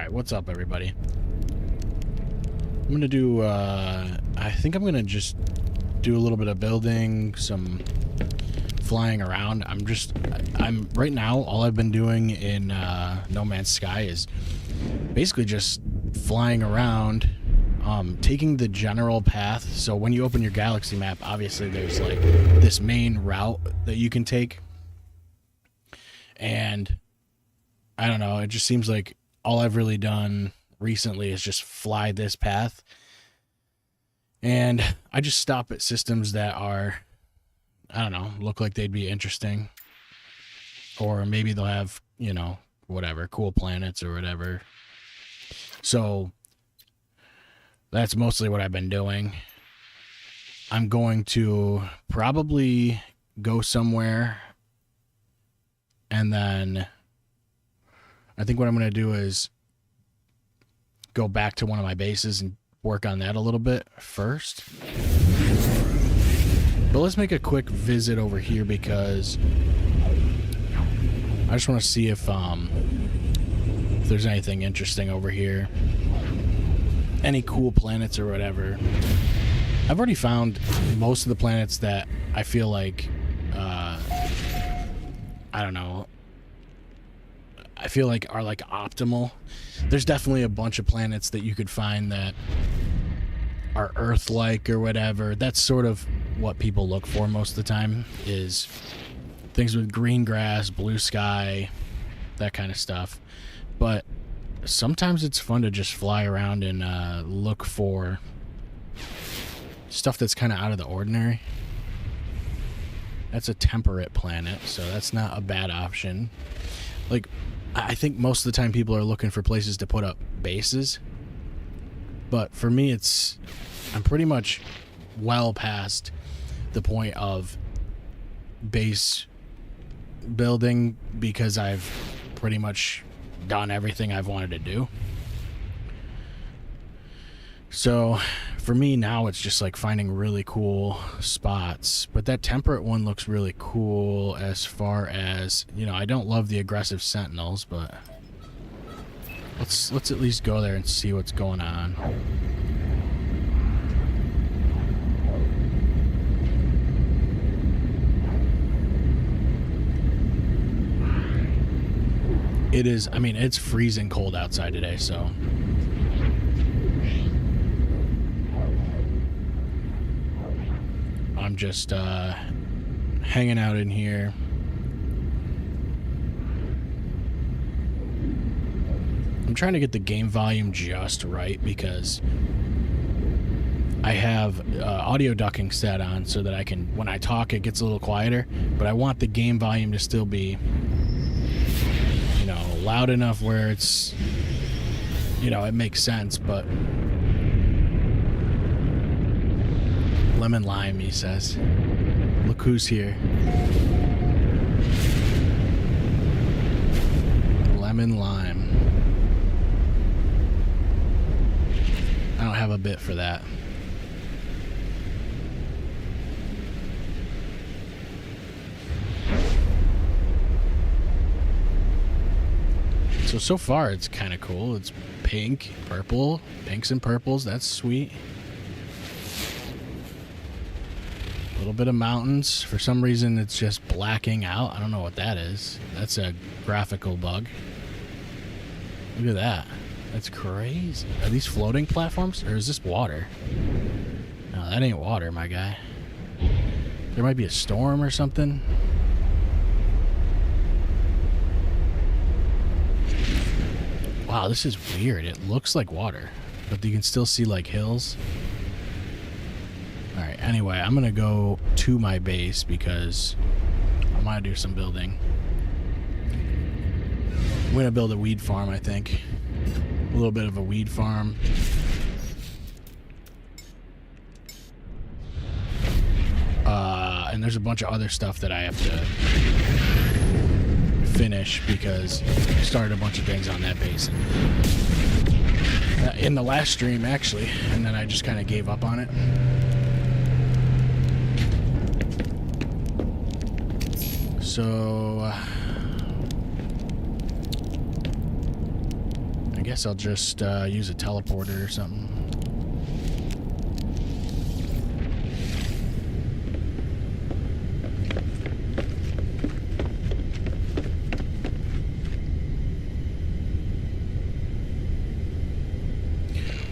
Alright, what's up, everybody? I'm gonna do, I think I'm gonna just do a little bit of building, some flying around. I'm right now, all I've been doing in No Man's Sky is basically just flying around, taking the general path. So when you open your galaxy map, obviously there's like this main route that you can take. And I don't know, it just seems like all I've really done recently is just fly this path. And I just stop at systems that are, I don't know, look like they'd be interesting. Or maybe they'll have, you know, whatever, cool planets or whatever. So that's mostly what I've been doing. I'm going to probably go somewhere, and then I think what I'm going to do is go back to one of my bases and work on that a little bit first. But let's make a quick visit over here because I just want to see if there's anything interesting over here. Any cool planets or whatever. I've already found most of the planets that I feel like, I don't know, I feel like are like optimal. There's definitely a bunch of planets that you could find that are Earth-like or whatever. That's sort of what people look for most of the time, is things with green grass, blue sky, that kind of stuff. But sometimes it's fun to just fly around and look for stuff that's kind of out of the ordinary. That's a temperate planet, so that's not a bad option. Like, I think most of the time people are looking for places to put up bases. But for me, I'm pretty much well past the point of base building because I've pretty much done everything I've wanted to do. So for me now, it's just like finding really cool spots. But that temperate one looks really cool as far as, you know, I don't love the aggressive sentinels, but let's at least go there and see what's going on. It is, I mean, it's freezing cold outside today, so I'm just hanging out in here. I'm trying to get the game volume just right because I have audio ducking set on so that I can, when I talk, it gets a little quieter, but I want the game volume to still be, you know, loud enough where it's, you know, it makes sense. But lemon lime, he says. Look who's here. Lemon lime. I don't have a bit for that. So far it's kind of cool. It's pink, purple, pinks and purples. That's sweet. A little bit of mountains. For some reason it's just blacking out. I don't know what that is. That's a graphical bug. Look at that. That's crazy. Are these floating platforms or is this water? No, that ain't water, my guy. There might be a storm or something. Wow, this is weird. It looks like water, but you can still see like hills. Alright, anyway, I'm going to go to my base because I want to do some building. I'm going to build a weed farm, I think. A little bit of a weed farm. And there's a bunch of other stuff that I have to finish because I started a bunch of things on that base in the last stream, actually, and then I just kind of gave up on it. So guess I'll just use a teleporter or something.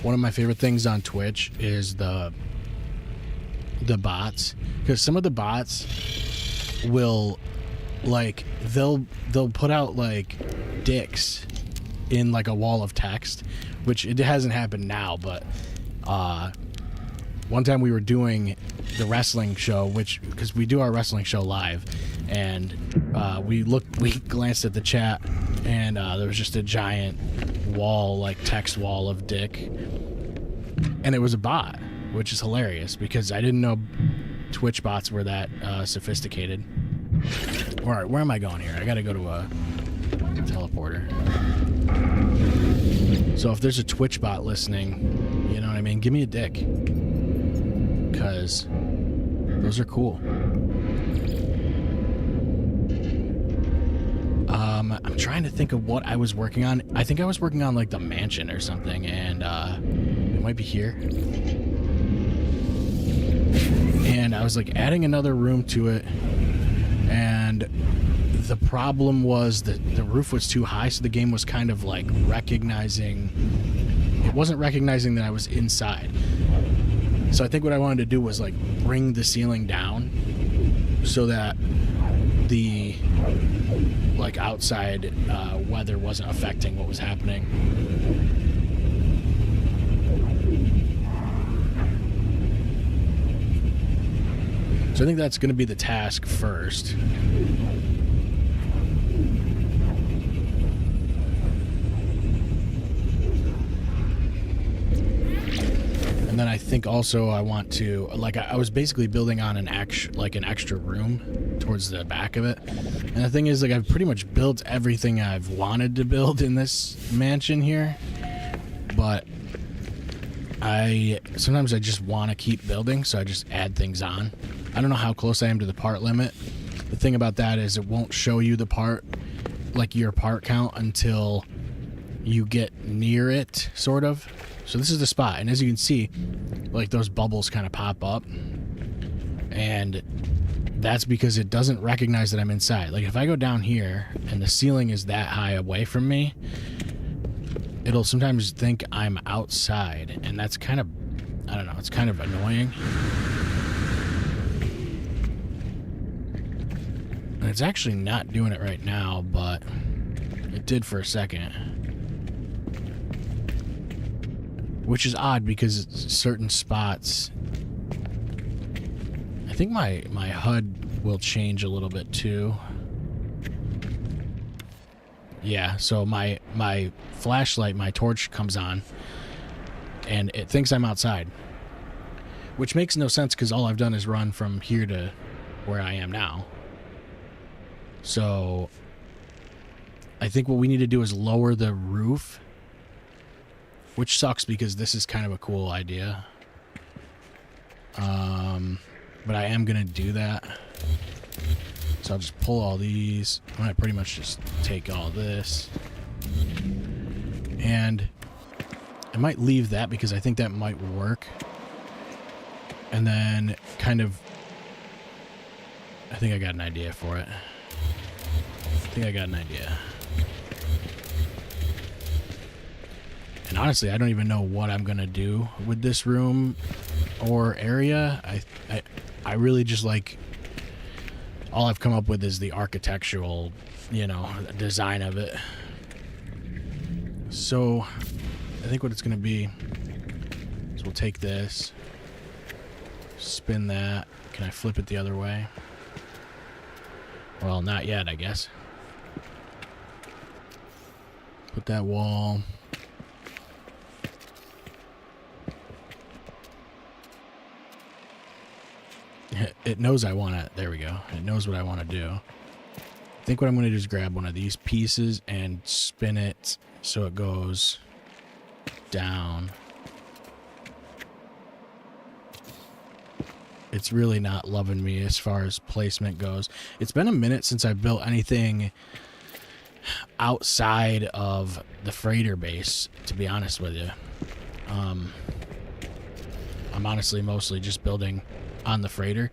One of my favorite things on Twitch is the bots, because some of the bots will, like, they'll put out like dicks in like a wall of text, which it hasn't happened now, but one time we were doing the wrestling show, which, because we do our wrestling show live, and we glanced at the chat, and there was just a giant wall, like text wall of dick, and it was a bot, which is hilarious because I didn't know Twitch bots were that sophisticated. All right, where am I going here? I gotta go to a teleporter. So if there's a Twitch bot listening, you know what I mean, give me a dick, because those are cool. I'm trying to think of what I was working on. I think I was working on like the mansion or something, and it might be here. And I was like adding another room to it, and the problem was that the roof was too high, so the game was kind of like it wasn't recognizing that I was inside. So I think what I wanted to do was like bring the ceiling down so that the like outside weather wasn't affecting what was happening. So I think that's going to be the task first. And then I think also I want to, like, I was basically building on an extra room towards the back of it. And the thing is, like, I've pretty much built everything I've wanted to build in this mansion here. But sometimes I just want to keep building, so I just add things on. I don't know how close I am to the part limit. The thing about that is it won't show you the part, like your part count, until you get near it, sort of. So this is the spot, and as you can see, like, those bubbles kind of pop up, and that's because it doesn't recognize that I'm inside. Like, if I go down here and the ceiling is that high away from me, it'll sometimes think I'm outside, and that's kind of, I don't know, it's kind of annoying. And it's actually not doing it right now, but it did for a second. Which is odd because certain spots, I think my HUD will change a little bit too. Yeah, so my flashlight, my torch comes on, and it thinks I'm outside. Which makes no sense because all I've done is run from here to where I am now. So I think what we need to do is lower the roof, which sucks because this is kind of a cool idea. But I am going to do that. So I'll just pull all these. I'm going to pretty much just take all this. And I might leave that because I think that might work. And then kind of, I think I got an idea for it. And honestly, I don't even know what I'm going to do with this room or area. I really just, like, all I've come up with is the architectural, you know, design of it. So I think what it's going to be is we'll take this, spin that. Can I flip it the other way? Well, not yet, I guess. Put that wall. It knows I want to, there we go. It knows what I want to do. I think what I'm going to do is grab one of these pieces and spin it so it goes down. It's really not loving me as far as placement goes. It's been a minute since I've built anything outside of the freighter base, to be honest with you. I'm honestly mostly just building on the freighter.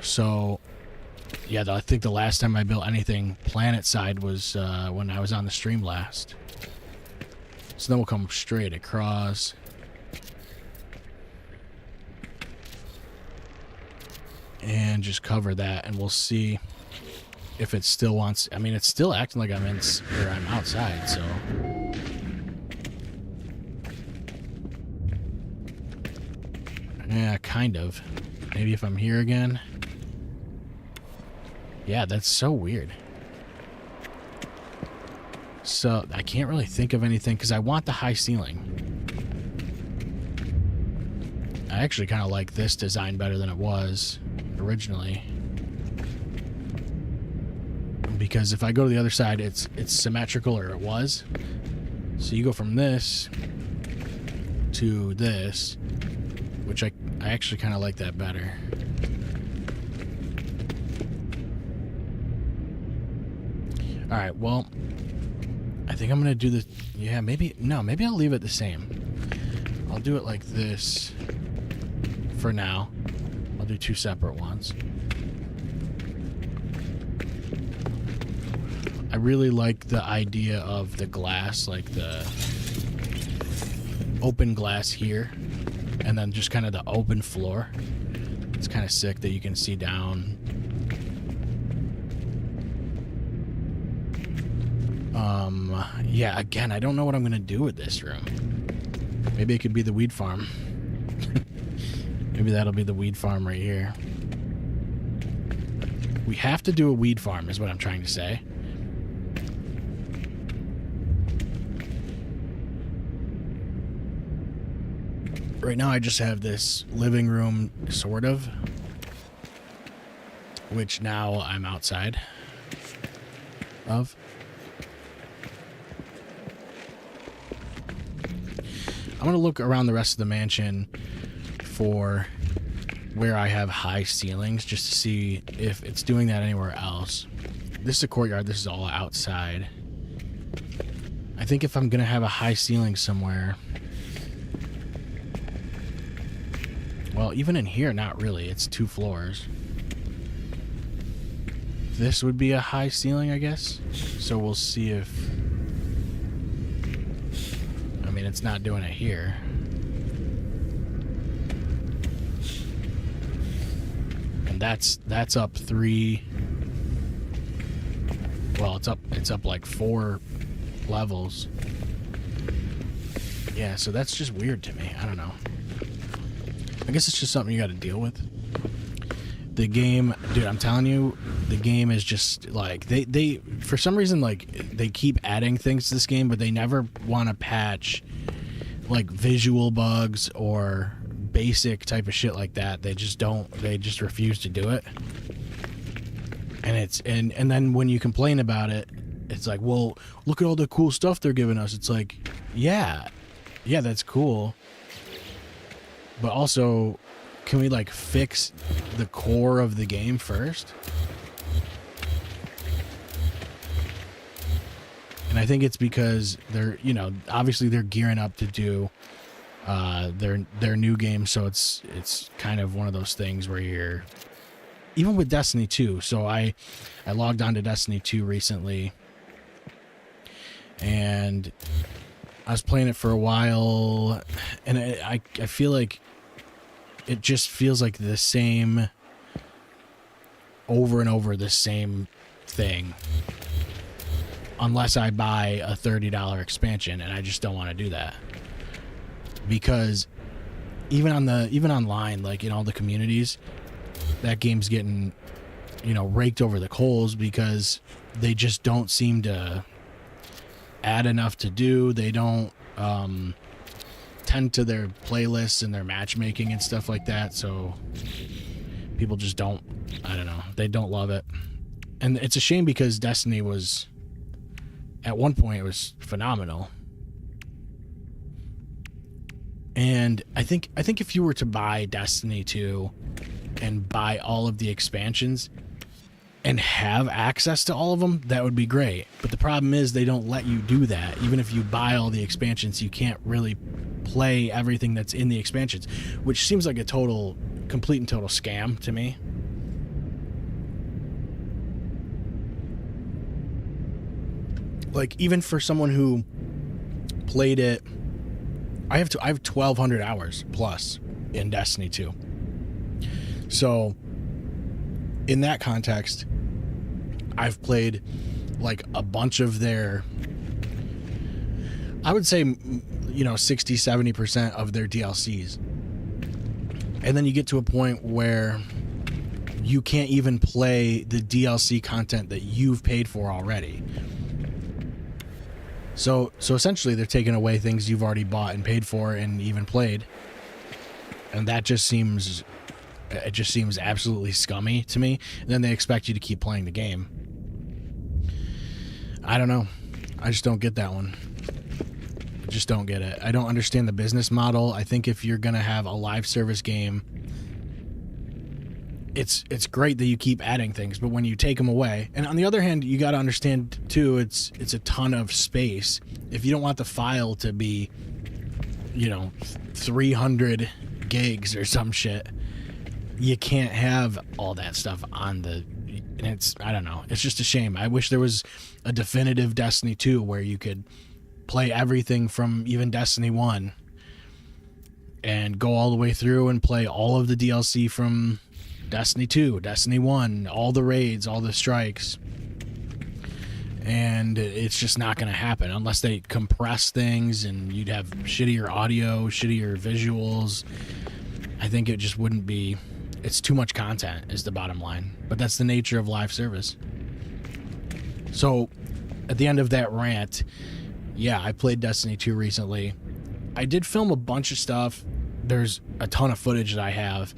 So, yeah, I think the last time I built anything planet side was when I was on the stream last. So then we'll come straight across. And just cover that, and we'll see if it still wants... I mean, it's still acting like I'm outside, so... Yeah, kind of. Maybe if I'm here again. Yeah, that's so weird. So, I can't really think of anything, because I want the high ceiling. I actually kind of like this design better than it was originally. Because if I go to the other side, it's symmetrical, or it was. So you go from this to this, which I actually kind of like that better. Alright, well, I think I'm going to do this. Yeah, maybe I'll leave it the same. I'll do it like this for now. I'll do two separate ones. I really like the idea of the glass, like the open glass here, and then just kind of the open floor. It's kind of sick that you can see down. Yeah, again, I don't know what I'm going to do with this room. Maybe it could be the weed farm. Maybe that'll be the weed farm right here. We have to do a weed farm, is what I'm trying to say. Right now I just have this living room, sort of, which now I'm outside of. I'm going to look around the rest of the mansion for where I have high ceilings, just to see if it's doing that anywhere else. This is a courtyard. This is all outside. I think if I'm going to have a high ceiling somewhere... Well, even in here, not really. It's 2 floors. This would be a high ceiling, I guess. So we'll see if... I mean, it's not doing it here. And that's up 3... Well, it's up like 4 levels. Yeah, so that's just weird to me. I don't know. I guess it's just something you got to deal with. The game, dude, I'm telling you, the game is just like they for some reason, like, they keep adding things to this game, but they never want to patch like visual bugs or basic type of shit like that. They just don't. They just refuse to do it. And it's and then when you complain about it, it's like, well, look at all the cool stuff they're giving us. It's like, yeah, that's cool. But also, can we, like, fix the core of the game first? And I think it's because they're, you know, obviously they're gearing up to do their new game, so it's kind of one of those things where you're... Even with Destiny 2, so I logged on to Destiny 2 recently, and I was playing it for a while, and I feel like it just feels like the same, over and over the same thing, unless I buy a $30 expansion, and I just don't want to do that, because even online, like in all the communities, that game's getting, you know, raked over the coals because they just don't seem to add enough to do. They don't tend to their playlists and their matchmaking and stuff like that, so people just don't, I don't know, they don't love it. And it's a shame because Destiny was, at one point, it was phenomenal. And I think if you were to buy Destiny 2 and buy all of the expansions, and have access to all of them, that would be great. But the problem is they don't let you do that. Even if you buy all the expansions, you can't really play everything that's in the expansions, which seems like a complete and total scam to me. Like, even for someone who played it, I have 1,200 hours plus in Destiny 2. So in that context, I've played like a bunch of their, I would say, 60-70% of their DLCs. And then you get to a point where you can't even play the DLC content that you've paid for already. So essentially they're taking away things you've already bought and paid for and even played. And that just seems absolutely scummy to me. And then they expect you to keep playing the game. I don't know. I just don't get that one. I just don't get it. I don't understand the business model. I think if you're going to have a live service game, it's great that you keep adding things, but when you take them away, and on the other hand, you got to understand too, it's a ton of space. If you don't want the file to be, 300 gigs or some shit, you can't have all that stuff on the, and I don't know. It's just a shame. I wish there was a definitive Destiny 2 where you could play everything from even Destiny 1 and go all the way through and play all of the DLC from Destiny 2, Destiny 1, all the raids, all the strikes. And it's just not going to happen unless they compress things and you'd have shittier audio, shittier visuals. I think it just wouldn't be... It's too much content is the bottom line. But that's the nature of live service. So, at the end of that rant, yeah, I played Destiny 2 recently. I did film a bunch of stuff. There's a ton of footage that I have.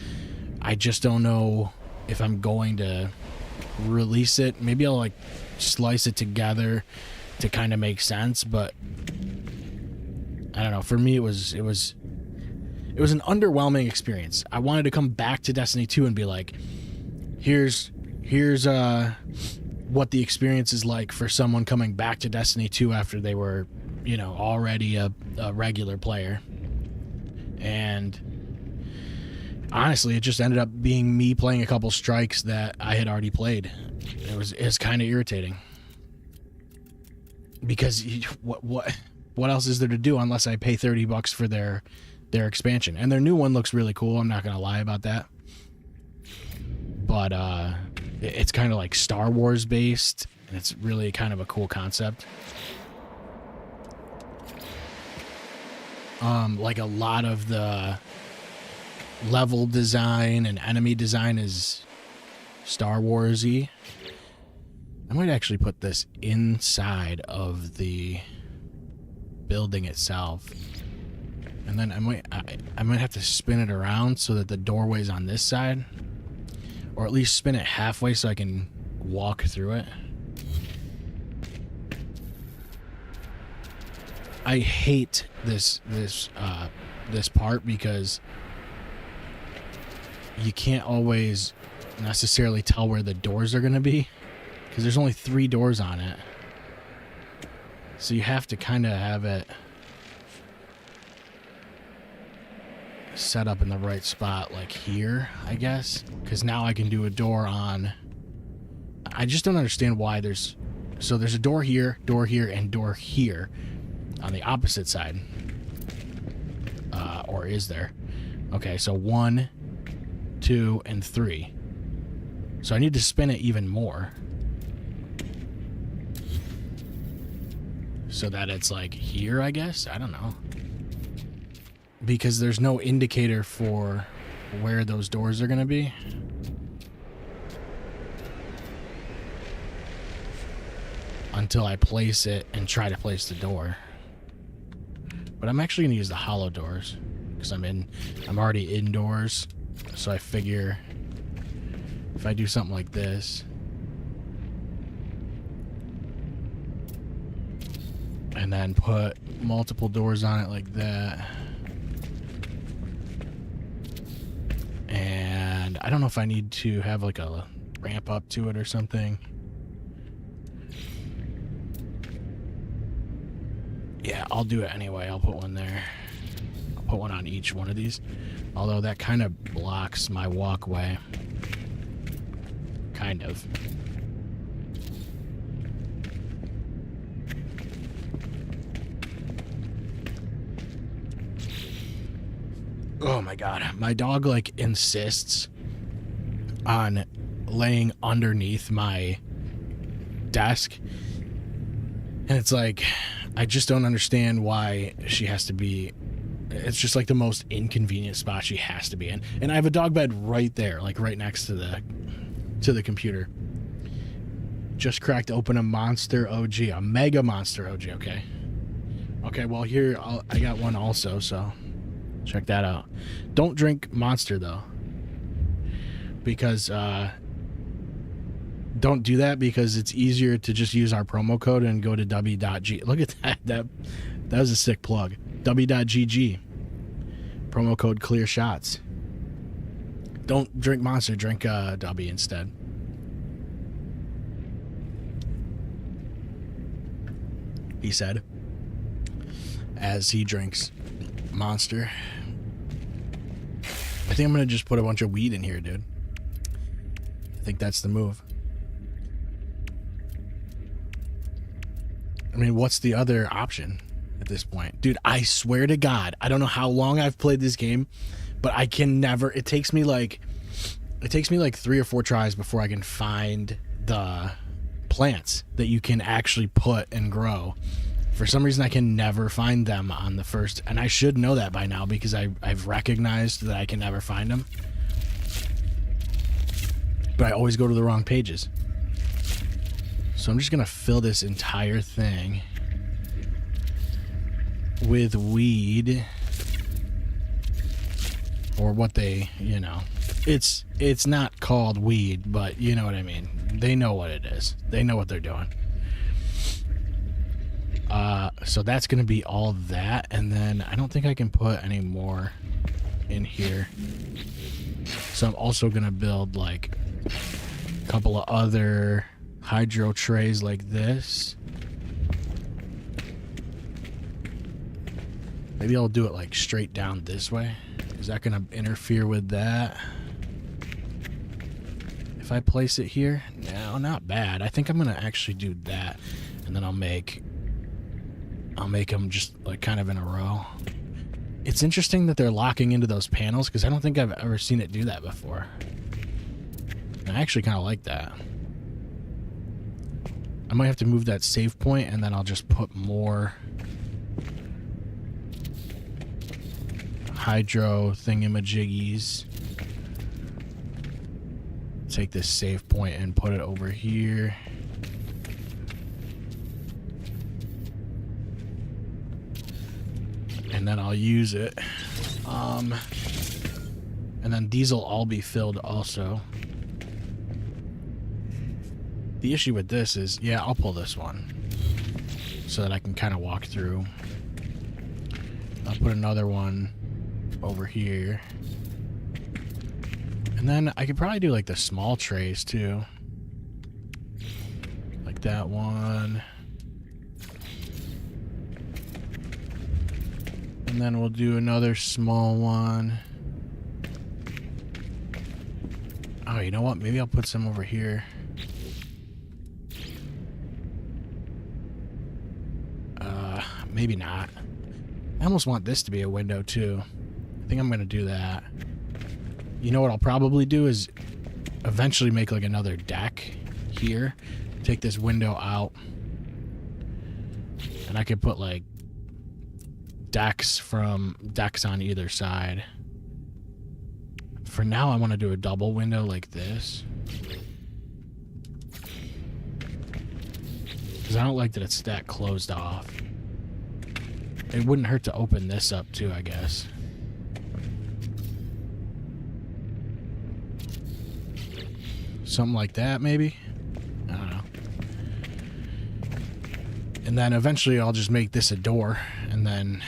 I just don't know if I'm going to release it. Maybe I'll like slice it together to kind of make sense, but I don't know. For me, it was an underwhelming experience. I wanted to come back to Destiny 2 and be like, here's what the experience is like for someone coming back to Destiny 2 after they were, already a regular player. And honestly, it just ended up being me playing a couple strikes that I had already played. It's kind of irritating because what else is there to do unless I pay $30 for their expansion? And their new one looks really cool. I'm not gonna lie about that. But it's kind of like Star Wars based, and it's really kind of a cool concept. Like a lot of the level design and enemy design is Star Wars-y. I might actually put this inside of the building itself, and then I might have to spin it around so that the doorway's on this side, or at least spin it halfway so I can walk through it. I hate this part because you can't always necessarily tell where the doors are going to be because there's only 3 doors on it. So you have to kind of have it set up in the right spot, like here, I guess, because now I can do a door on... I just don't understand why there's a door here, and door here on the opposite side. Or is there? Okay, so 1, 2, and 3. So I need to spin it even more so that it's like here, I guess. I don't know, because there's no indicator for where those doors are gonna be. Until I place it and try to place the door. But I'm actually gonna use the hollow doors because I'm already indoors. So I figure if I do something like this and then put multiple doors on it like that, and I don't know if I need to have like a ramp up to it or something. Yeah, I'll do it anyway. I'll put one there. I'll put one on each one of these. Although that kind of blocks my walkway. Kind of. Oh my god. My dog, like, insists on laying underneath my desk. And it's like, I just don't understand why she has to be... It's just like the most inconvenient spot she has to be in. And I have a dog bed right there, like right next to the computer. Just cracked open a Monster OG, a Mega Monster OG, okay. Okay, well here, I got one also, so check that out. Don't drink Monster, though. Because, don't do that because it's easier to just use our promo code and go to w.g. Look at that. That was a sick plug. w.gg. Promo code clear shots. Don't drink Monster, drink W instead. He said, as he drinks Monster. I think I'm gonna just put a bunch of weed in here, dude. I think that's the move. I mean, what's the other option at this point? Dude, I swear to God, I don't know how long I've played this game, but I can never... It takes me like 3 or 4 tries before I can find the plants that you can actually put and grow. For some reason, I can never find them on the first... And I should know that by now because I've recognized that I can never find them. But I always go to the wrong pages. So I'm just going to fill this entire thing with weed. Or what they, you know. It's not called weed, but you know what I mean. They know what it is. They know what they're doing. So that's going to be all that. And then I don't think I can put any more in here. So I'm also going to build like a couple of other hydro trays like this. Maybe I'll do it like straight down this way. Is that going to interfere with that? If I place it here? No, not bad. I think I'm going to actually do that. And then I'll make them just like kind of in a row. It's interesting that they're locking into those panels because I don't think I've ever seen it do that before. And I actually kind of like that. I might have to move that save point and then I'll just put more hydro thingamajiggies. Take this save point and put it over here. And then I'll use it. And then these will all be filled also. The issue with this is, yeah, I'll pull this one so that I can kind of walk through. I'll put another one over here. And then I could probably do like the small trays too. Like that one. And then we'll do another small one. Oh, you know what? Maybe I'll put some over here. Maybe not. I almost want this to be a window too. I think I'm going to do that. You know what I'll probably do is eventually make like another deck here. Take this window out. And I could put like decks on either side. For now, I want to do a double window like this. Because I don't like that it's that closed off. It wouldn't hurt to open this up too, I guess. Something like that, maybe? I don't know. And then eventually I'll just make this a door. And then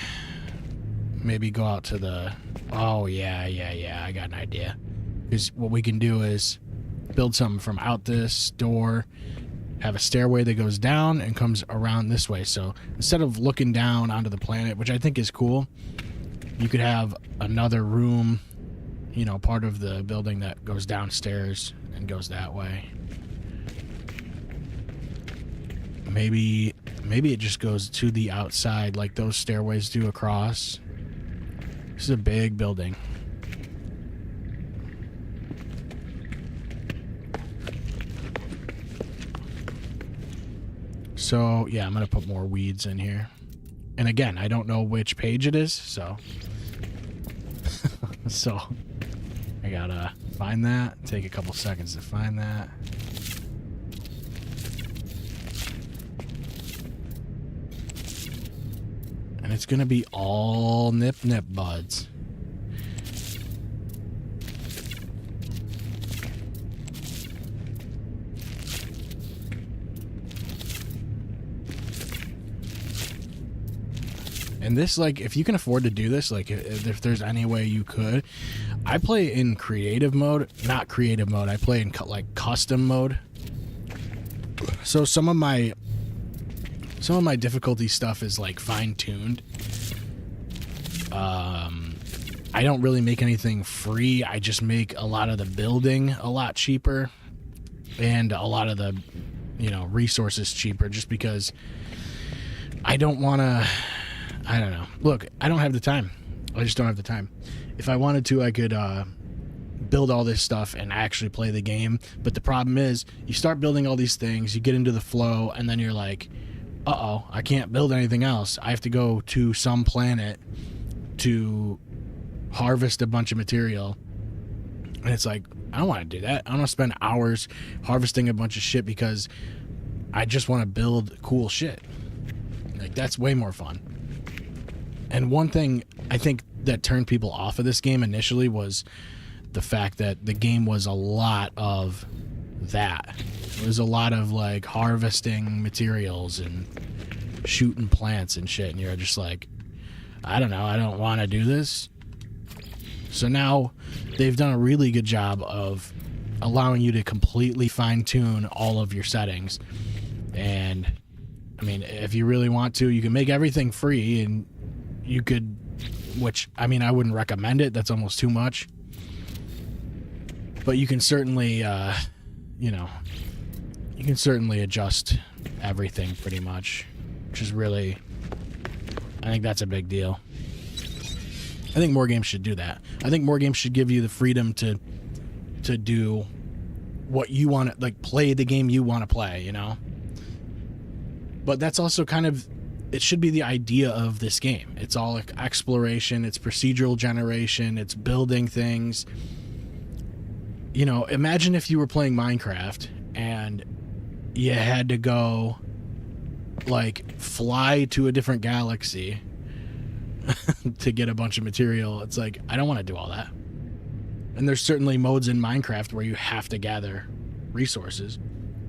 maybe go out to the... Oh, yeah, I got an idea. Because what we can do is build something from out this door, have a stairway that goes down and comes around this way. So instead of looking down onto the planet, which I think is cool, you could have another room, you know, part of the building that goes downstairs and goes that way. Maybe it just goes to the outside like those stairways do across. This is a big building. So, yeah, I'm going to put more weeds in here. And again, I don't know which page it is, so... so, I gotta find that. Take a couple seconds to find that. And it's going to be all nip buds. And this, like, if you can afford to do this, like, if there's any way you could, I play in creative mode, not creative mode. I play in like custom mode. So some of my difficulty stuff is like fine-tuned. I don't really make anything free. I just make a lot of the building a lot cheaper, and a lot of the, you know, resources cheaper, just because I don't want to. I don't know. Look, I don't have the time. I just don't have the time. If I wanted to, I could build all this stuff and actually play the game. But the problem is, you start building all these things, you get into the flow, and then you're like, uh-oh, I can't build anything else. I have to go to some planet to harvest a bunch of material. And it's like, I don't want to do that. I don't want to spend hours harvesting a bunch of shit because I just want to build cool shit. Like, that's way more fun. And one thing I think that turned people off of this game initially was the fact that the game was a lot of that. It was a lot of like harvesting materials and shooting plants and shit, and you're just like, I don't know, I don't want to do this. So now they've done a really good job of allowing you to completely fine-tune all of your settings. And I mean, if you really want to, you can make everything free, and you could, which, I mean, I wouldn't recommend it. That's almost too much. But you can certainly, you know, you can certainly adjust everything pretty much, which is really, I think that's a big deal. I think more games should do that. I think more games should give you the freedom to do what you want to, like, play the game you want to play, you know? But that's also kind of, it should be the idea of this game. It's all like exploration, it's procedural generation, it's building things. You know, imagine if you were playing Minecraft and you had to go, like, fly to a different galaxy to get a bunch of material. It's like, I don't want to do all that. And there's certainly modes in Minecraft where you have to gather resources.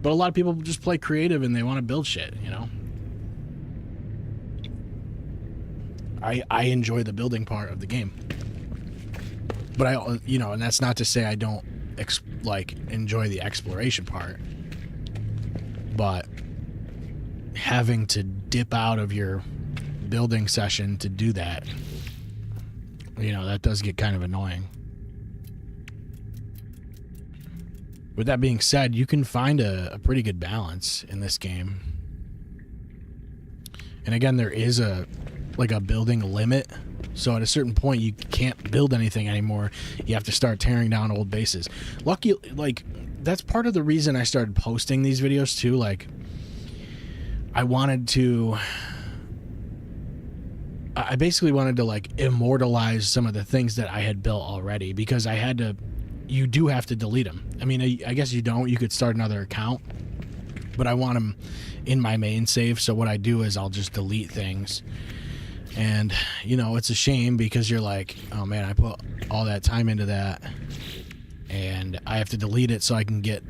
But a lot of people just play creative and they want to build shit, you know? I enjoy the building part of the game. But I, you know, and that's not to say I don't enjoy the exploration part. But having to dip out of your building session to do that, you know, that does get kind of annoying. With that being said, you can find a pretty good balance in this game. And again, there is a building limit. So at a certain point, you can't build anything anymore. You have to start tearing down old bases. Lucky, like, that's part of the reason I started posting these videos too. Like, I basically wanted to, like, immortalize some of the things that I had built already, because you do have to delete them. I mean, I guess you don't. You could start another account, but I want them in my main save. So what I do is I'll just delete things. And, you know, it's a shame because you're like, oh man, I put all that time into that and I have to delete it so I can get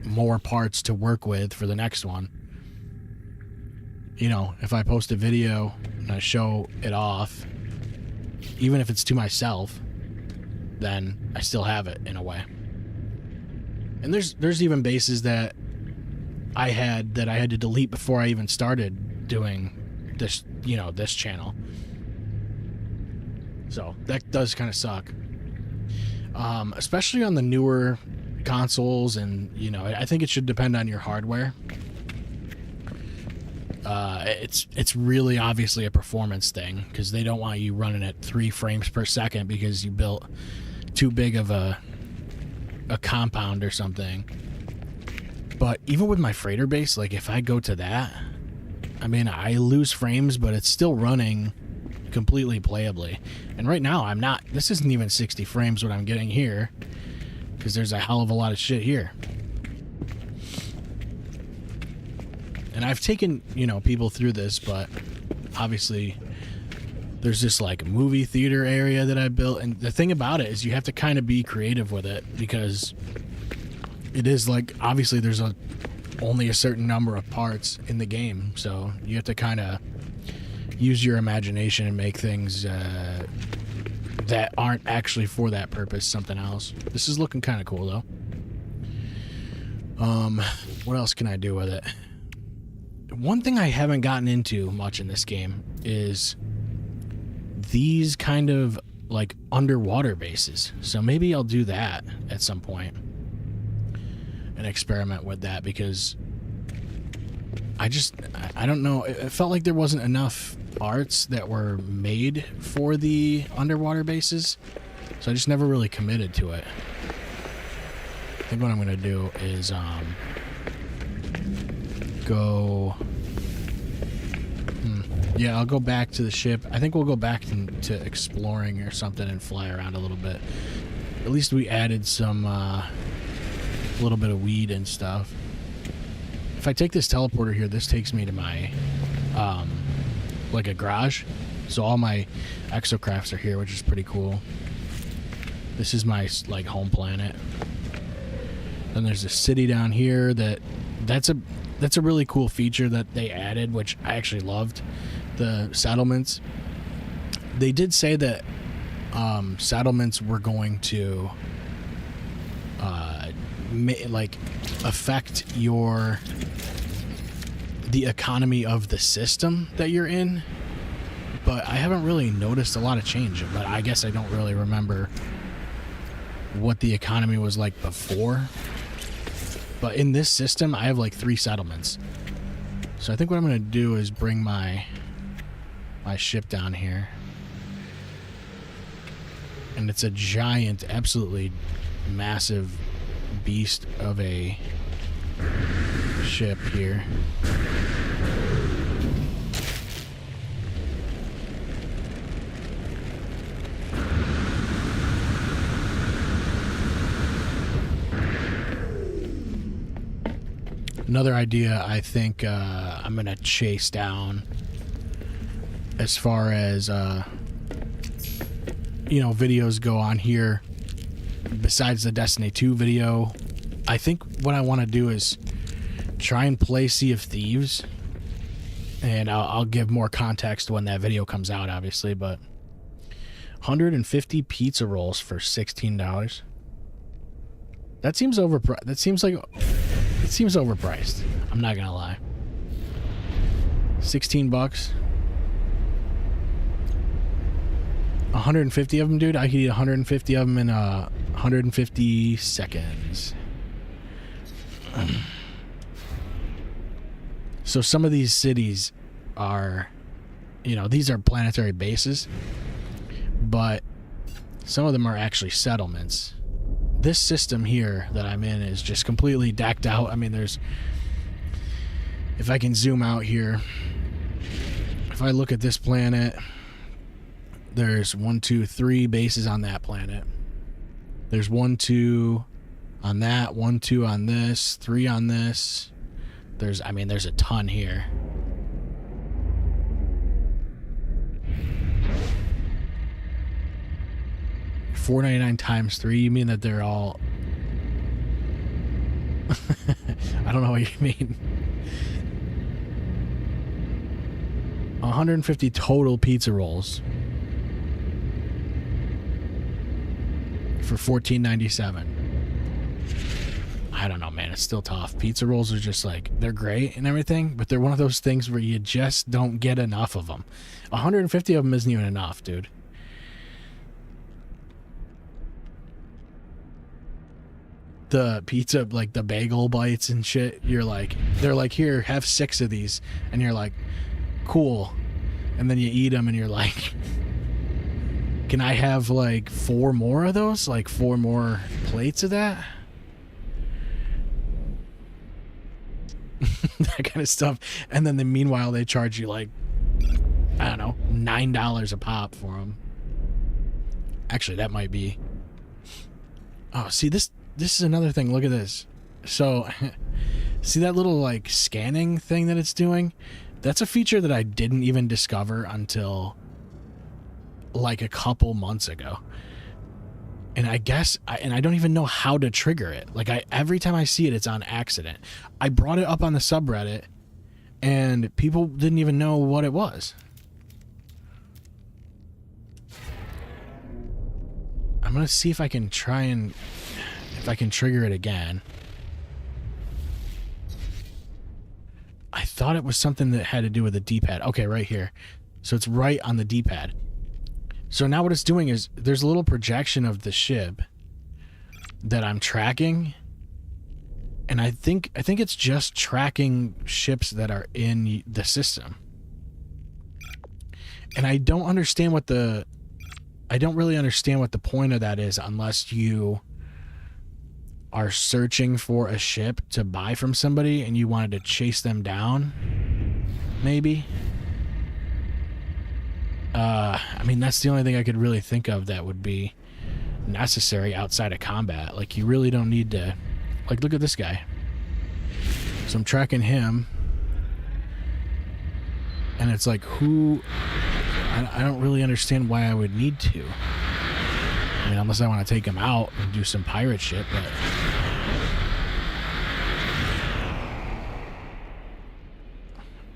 more parts to work with for the next one. You know, if I post a video and I show it off, even if it's to myself, then I still have it in a way. And there's even bases that I had to delete before I even started doing this, this channel. So that does kind of suck. Especially on the newer consoles, and I think it should depend on your hardware. It's really obviously a performance thing, because they don't want you running at 3 frames per second because you built too big of a compound or something. But even with my freighter base, like if I go to that, I mean, I lose frames, but it's still running completely playably. And right now I'm not, this isn't even 60 frames what I'm getting here, because there's a hell of a lot of shit here. And I've taken, people through this, but obviously there's this like movie theater area that I built, and the thing about it is you have to kind of be creative with it, because it is like, obviously there's only a certain number of parts in the game, so you have to kind of use your imagination and make things that aren't actually for that purpose something else. This is looking kind of cool though. What else can I do with it? One thing I haven't gotten into much in this game is these kind of like underwater bases. So maybe I'll do that at some point and experiment with that, because I don't know. It felt like there wasn't enough arts that were made for the underwater bases, so I just never really committed to it. I think what I'm gonna do is I'll go back to the ship. I think we'll go back to exploring or something and fly around a little bit. At least we added some little bit of weed and stuff. If I take this teleporter here, this takes me to my like a garage, so all my exocrafts are here, which is pretty cool. This is my like home planet. Then there's a city down here that's a really cool feature that they added, which I actually loved. The settlements, they did say that settlements were going to affect the economy of the system that you're in, but I haven't really noticed a lot of change. But I guess I don't really remember what the economy was like before. But in this system, I have like 3 settlements. So I think what I'm gonna do is bring my ship down here, and it's a giant, absolutely massive beast of a ship here. Another idea I think I'm gonna chase down, as far as videos go on here, besides the Destiny 2 video, I think what I want to do is try and play Sea of Thieves, and I'll give more context when that video comes out, obviously. But 150 pizza rolls for $16. That seems overpriced. It seems overpriced. I'm not gonna lie. $16. 150 of them, dude. I could eat 150 of them in 150 seconds. So some of these cities are, these are planetary bases, but some of them are actually settlements. This system here that I'm in is just completely decked out. I mean, if I can zoom out here, if I look at this planet, there's 1, 2, 3 bases on that planet. There's 1, 2 on that, 1, 2 on this, 3 on this. There's a ton here. $4.99 times 3. You mean that they're all? I don't know what you mean. 150 total pizza rolls for $14.97. I don't know, man. It's still tough. Pizza rolls are just like, they're great and everything, but they're one of those things where you just don't get enough of them. 150 of them isn't even enough, dude. The pizza, like the bagel bites and shit, you're like, they're like, here, have 6 of these. And you're like, cool. And then you eat them and you're like, can I have like 4 more of those? Like 4 more plates of that? That kind of stuff. And then meanwhile, they charge you like, I don't know, $9 a pop for them. Actually, that might be. Oh, see, this is another thing. Look at this. So, see that little like scanning thing that it's doing? That's a feature that I didn't even discover until like a couple months ago. And I guess, I don't even know how to trigger it. Like every time I see it, it's on accident. I brought it up on the subreddit and people didn't even know what it was. I'm going to see if I can if I can trigger it again. I thought it was something that had to do with the D-pad. Okay, right here. So it's right on the D-pad. So now what it's doing is there's a little projection of the ship that I'm tracking. And I think it's just tracking ships that are in the system. And I don't really understand what the point of that is unless you are searching for a ship to buy from somebody and you wanted to chase them down, maybe. I mean, that's the only thing I could really think of that would be necessary outside of combat. Like, you really don't need to... Like, look at this guy. So I'm tracking him. And it's like, who... I don't really understand why I would need to. I mean, unless I want to take him out and do some pirate shit, but...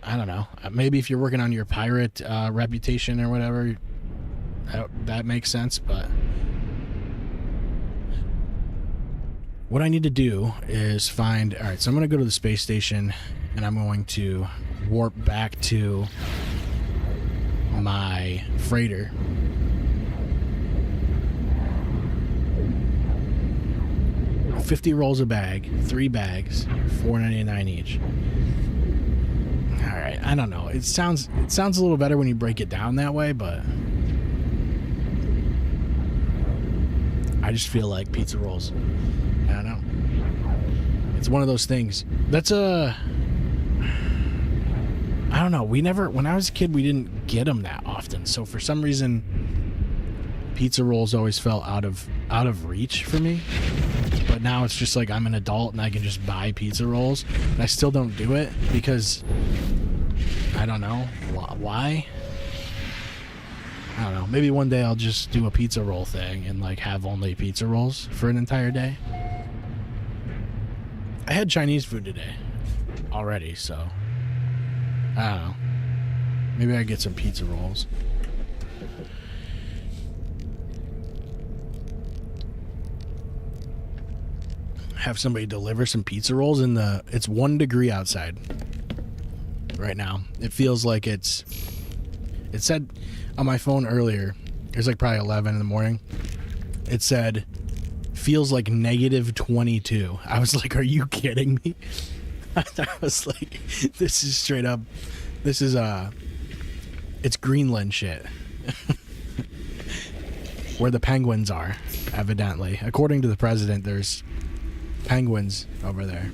I don't know. Maybe if you're working on your pirate reputation or whatever, that makes sense, but... What I need to do is find... Alright, so I'm going to go to the space station, and I'm going to warp back to my freighter. $50 rolls a bag, 3 bags, $4.99 each. All right, I don't know. It sounds a little better when you break it down that way, but I just feel like pizza rolls. I don't know. It's one of those things. I don't know. When I was a kid, we didn't get them that often. So for some reason, pizza rolls always felt out of reach for me. But now it's just like I'm an adult and I can just buy pizza rolls. And I still don't do it because I don't know why. I don't know. Maybe one day I'll just do a pizza roll thing and like have only pizza rolls for an entire day. I had Chinese food today already, so I don't know. Maybe I get some pizza rolls. Have somebody deliver some pizza rolls it's 1 degree outside right now. It feels like it said on my phone earlier, it was like probably 11 in the morning. It said, feels like -22. I was like, are you kidding me? I was like, this is straight up, it's Greenland shit. Where the penguins are, evidently. According to the president, there's penguins over there.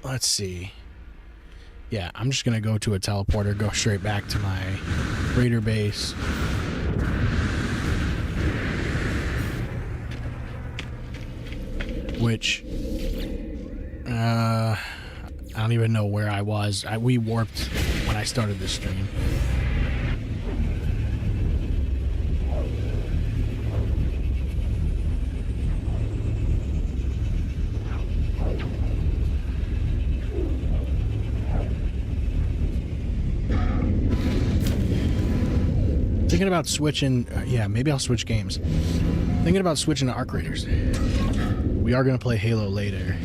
Let's see. Yeah, I'm just gonna go to a teleporter, go straight back to my raider base. Which, I don't even know where I was. We warped when I started this stream. Thinking about switching. Yeah, maybe I'll switch games. Thinking about switching to Arc Raiders. We are going to play Halo later.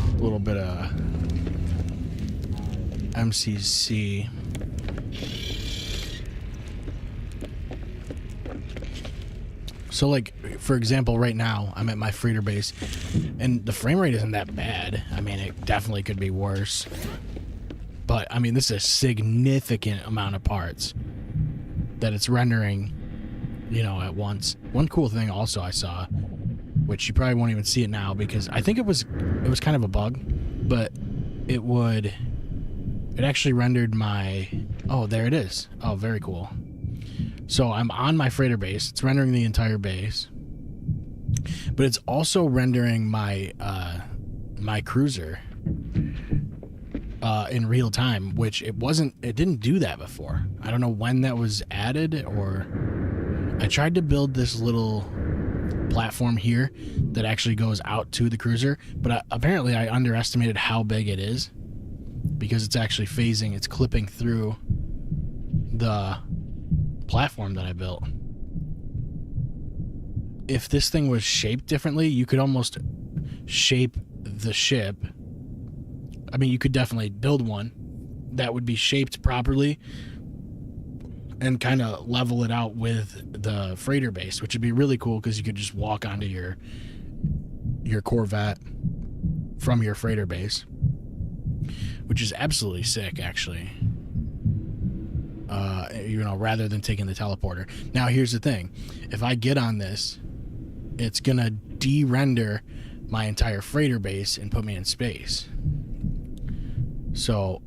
A little bit of MCC. So, like, for example, right now, I'm at my freighter base, and the frame rate isn't that bad. I mean, it definitely could be worse. But, I mean, this is a significant amount of parts that it's rendering, you know, at once. One cool thing also I saw, which you probably won't even see it now because I think it was kind of a bug, but it actually rendered my, oh, there it is. Oh, very cool. So I'm on my freighter base. It's rendering the entire base, but it's also rendering my my cruiser in real time, which it didn't do that before. I don't know when that was added, or I tried to build this little platform here that actually goes out to the cruiser, but apparently I underestimated how big it is because it's actually phasing, it's clipping through the platform that I built. If this thing was shaped differently, you could almost shape the ship. I mean, you could definitely build one that would be shaped properly and kind of level it out with the freighter base, which would be really cool because you could just walk onto your Corvette from your freighter base, which is absolutely sick, actually. You know, rather than taking the teleporter. Now, here's the thing. If I get on this, it's going to de-render my entire freighter base and put me in space. So,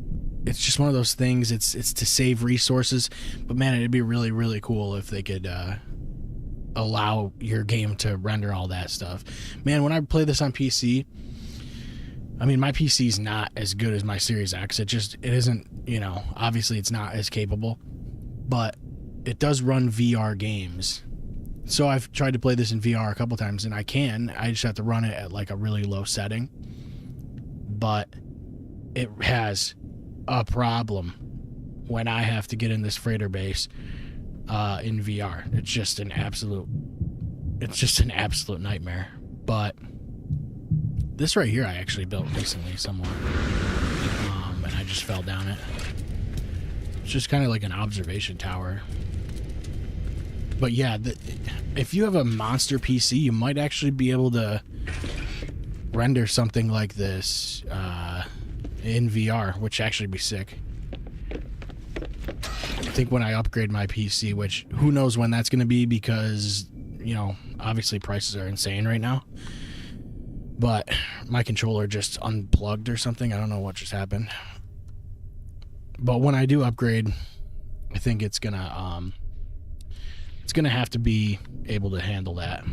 it's just one of those things. It's to save resources. But, man, it'd be really, really cool if they could allow your game to render all that stuff. Man, when I play this on PC, I mean, my PC's not as good as my Series X. It isn't, you know, obviously it's not as capable, but it does run VR games. So I've tried to play this in VR a couple times, and I just have to run it at like a really low setting. But it has a problem when I have to get in this freighter base in VR. It's just an absolute nightmare. But this right here I actually built recently somewhere, and I just fell down it. It's just kind of like an observation tower. But yeah, if you have a monster PC, you might actually be able to render something like this in VR, which actually be sick. I think when I upgrade my PC, which who knows when that's going to be because, you know, obviously prices are insane right now. But my controller just unplugged or something. I don't know what just happened. But when I do upgrade, I think it's gonna have to be able to handle that.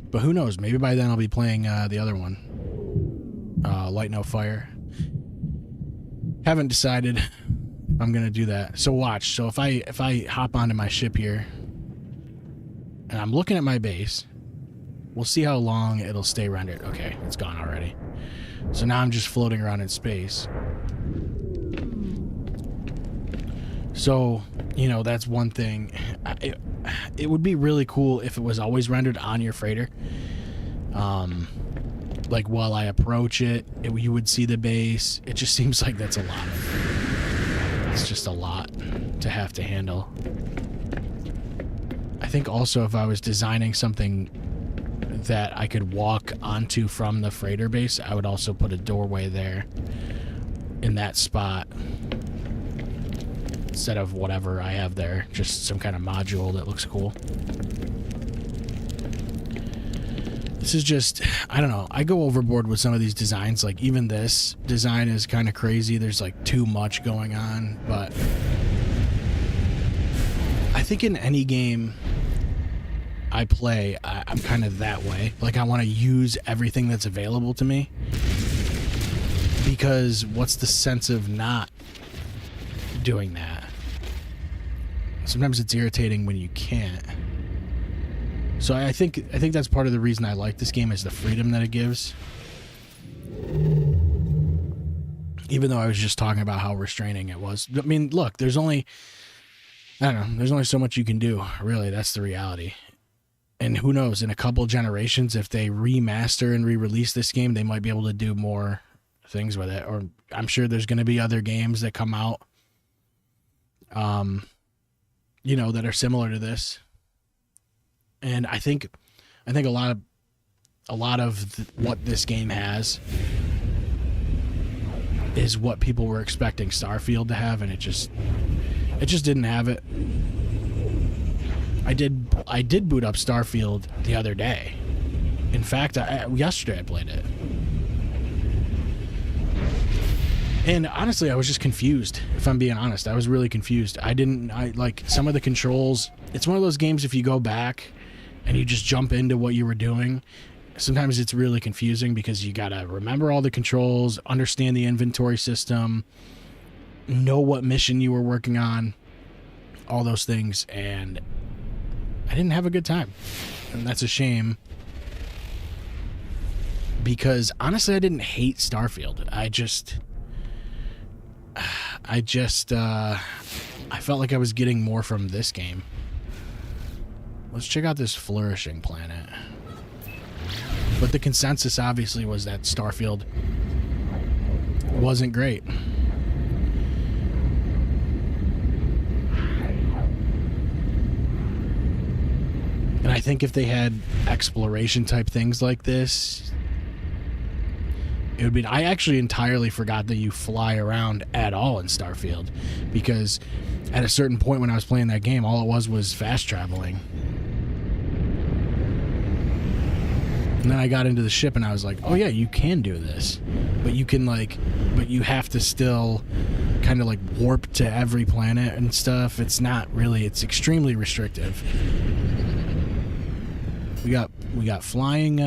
But who knows? Maybe by then I'll be playing the other one, Light No Fire. Haven't decided if I'm gonna do that. So watch. So if I hop onto my ship here, and I'm looking at my base. We'll see how long it'll stay rendered. Okay, it's gone already. So now I'm just floating around in space. So, you know, that's one thing. It would be really cool if it was always rendered on your freighter. Like while I approach it, you would see the base. It just seems like that's a lot. It's just a lot to have to handle. I think also if I was designing something that I could walk onto from the freighter base, I would also put a doorway there in that spot instead of whatever I have there, just some kind of module that looks cool. This is just, I don't know, I go overboard with some of these designs. Like even this design is kind of crazy. There's like too much going on, but I think in any game I play, I'm kind of that way. Like I want to use everything that's available to me, because what's the sense of not doing that? Sometimes it's irritating when you can't. So I think that's part of the reason I like this game, is the freedom that it gives. Even though I was just talking about how restraining it was. I mean, look, there's only so much you can do, really. That's the reality. And who knows, in a couple generations, if they remaster and re-release this game, they might be able to do more things with it. Or I'm sure there's going to be other games that come out, you know, that are similar to this. And I think a lot of what this game has is what people were expecting Starfield to have, and it just didn't have it. I did boot up Starfield the other day. In fact, yesterday I played it. And honestly, I was just confused. If I'm being honest, I was really confused. I like some of the controls. It's one of those games, if you go back and you just jump into what you were doing, sometimes it's really confusing because you gotta remember all the controls, understand the inventory system, know what mission you were working on, all those things, and I didn't have a good time. And that's a shame. Because honestly, I didn't hate Starfield. I felt like I was getting more from this game. Let's check out this flourishing planet. But the consensus obviously was that Starfield wasn't great. And I think if they had exploration type things like this, it would be... I actually entirely forgot that you fly around at all in Starfield, because at a certain point when I was playing that game, all it was fast traveling. And then I got into the ship and I was like, oh yeah, you can do this. But you can but you have to still kind of like warp to every planet and stuff. It's not really, it's extremely restrictive. We got flying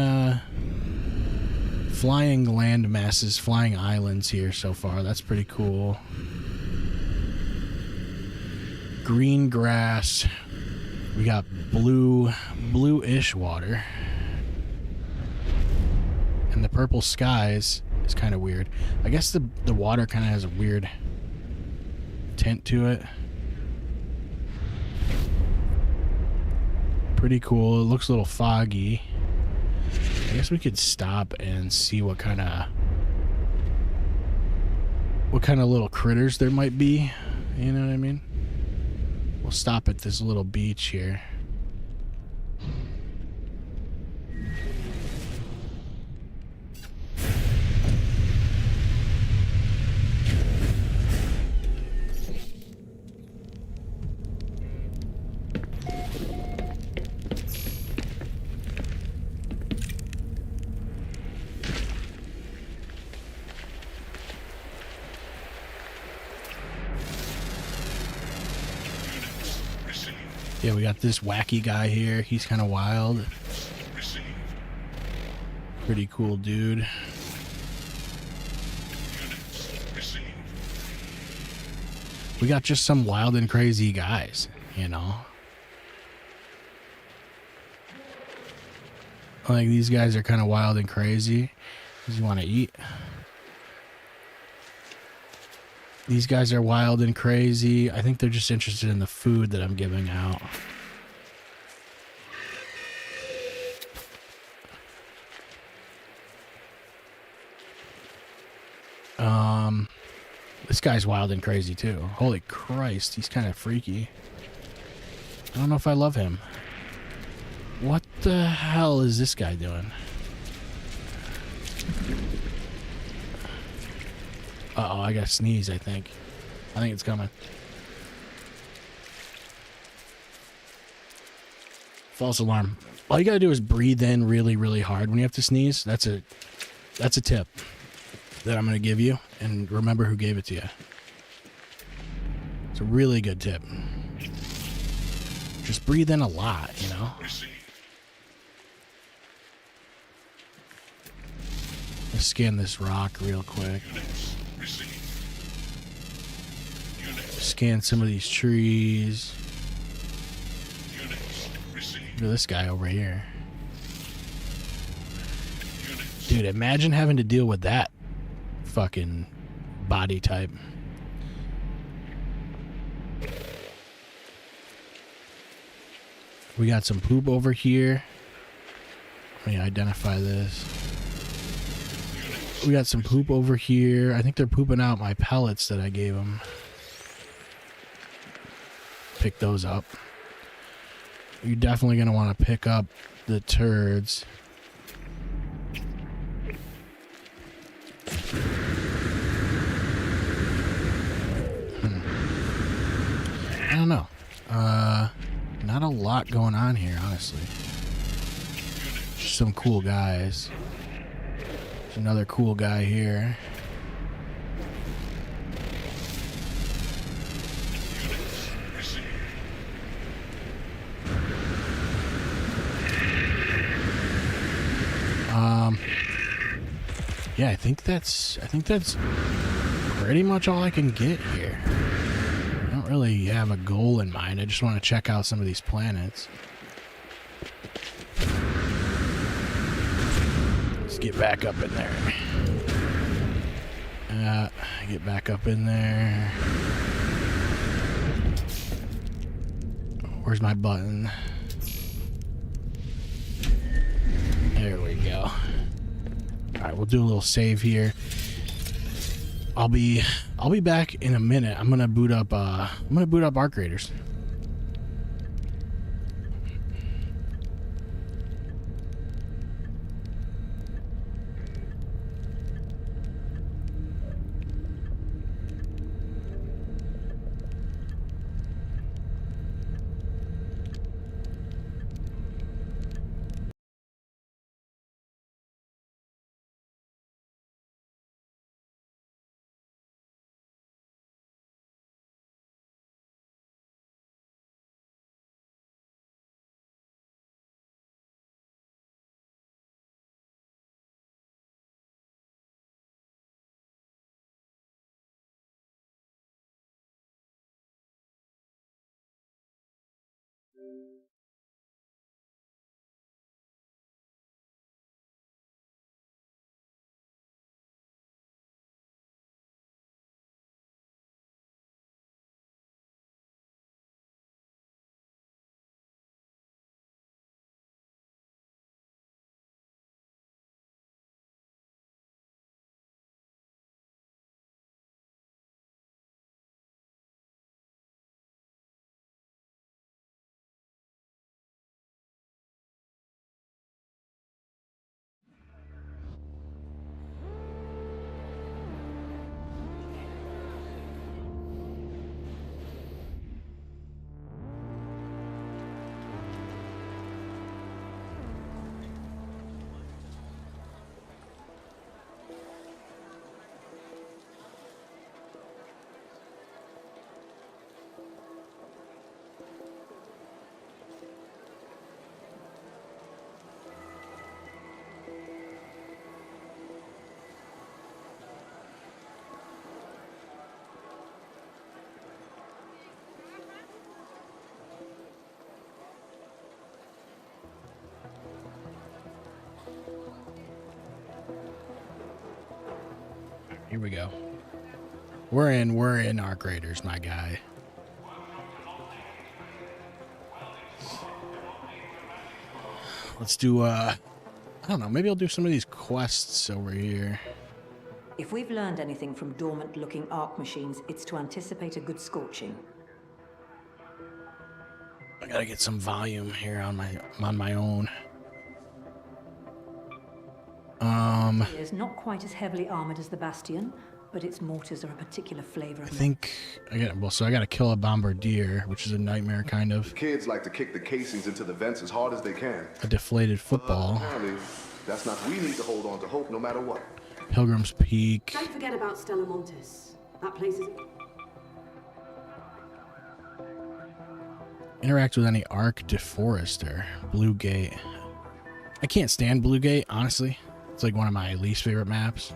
land masses, flying islands here so far. That's pretty cool. Green grass. We got bluish water. And the purple skies is kind of weird. I guess the water kind of has a weird tint to it. Pretty cool. It looks a little foggy. I guess we could stop and see what kind of little critters there might be. You know what I mean? We'll stop at this little beach here. Yeah, we got this wacky guy here. He's kind of wild. Pretty cool dude. We got just some wild and crazy guys, you know? Like, these guys are kind of wild and crazy. Does he want to eat? These guys are wild and crazy. I think they're just interested in the food that I'm giving out. This guy's wild and crazy too. Holy Christ, he's kind of freaky. I don't know if I love him. What the hell is this guy doing? Uh-oh, I gotta sneeze, I think. I think it's coming. False alarm. All you gotta do is breathe in really, really hard when you have to sneeze. That's a tip that I'm gonna give you, and remember who gave it to you. It's a really good tip. Just breathe in a lot, you know? Let's scan this rock real quick. Scan some of these trees. Look at this guy over here. Dude, imagine having to deal with that fucking body type. We got some poop over here. Let me identify this. We got some poop over here. I think they're pooping out my pellets that I gave them. Pick those up. You're definitely going to want to pick up the turds. I don't know. Not a lot going on here, honestly. Just some cool guys. There's another cool guy here. Yeah, I think that's pretty much all I can get here. I don't really have a goal in mind. I just want to check out some of these planets. Let's get back up in there. Get back up in there. Where's my button? There we go. Alright, we'll do a little save here. I'll be back in a minute. I'm gonna boot up Arc Raiders. Here we go. We're in Arc Raiders, my guy. Let's do I don't know, maybe I'll do some of these quests over here. If we've learned anything from dormant-looking arc machines, it's to anticipate a good scorching. I gotta get some volume here on my own. It's not quite as heavily armored as the Bastion, but its mortars are a particular flavor. I think I gotta kill a bombardier, which is a nightmare kind of. Kids like to kick the casings into the vents as hard as they can. A deflated football. Apparently, that's not. We need to hold on to hope no matter what. Pilgrim's Peak. Don't forget about Stella Montis. That place is... Interact with any Arc Deforester. Blue Gate. I can't stand Blue Gate, honestly. It's like one of my least favorite maps.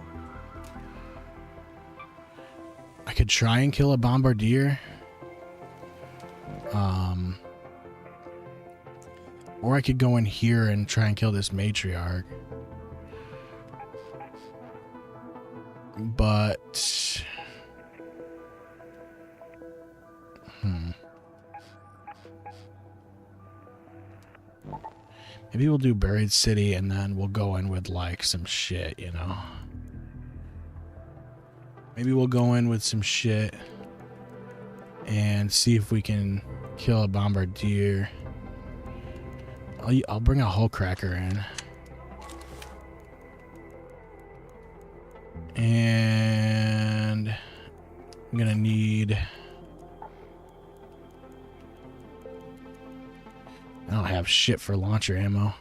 I could try and kill a bombardier. Or I could go in here and try and kill this matriarch. But Maybe we'll do Buried City and then we'll go in with like some shit, you know. Maybe we'll go in with some shit and see if we can kill a bombardier. I'll bring a hull cracker in. And I'm gonna need... I don't have shit for launcher ammo.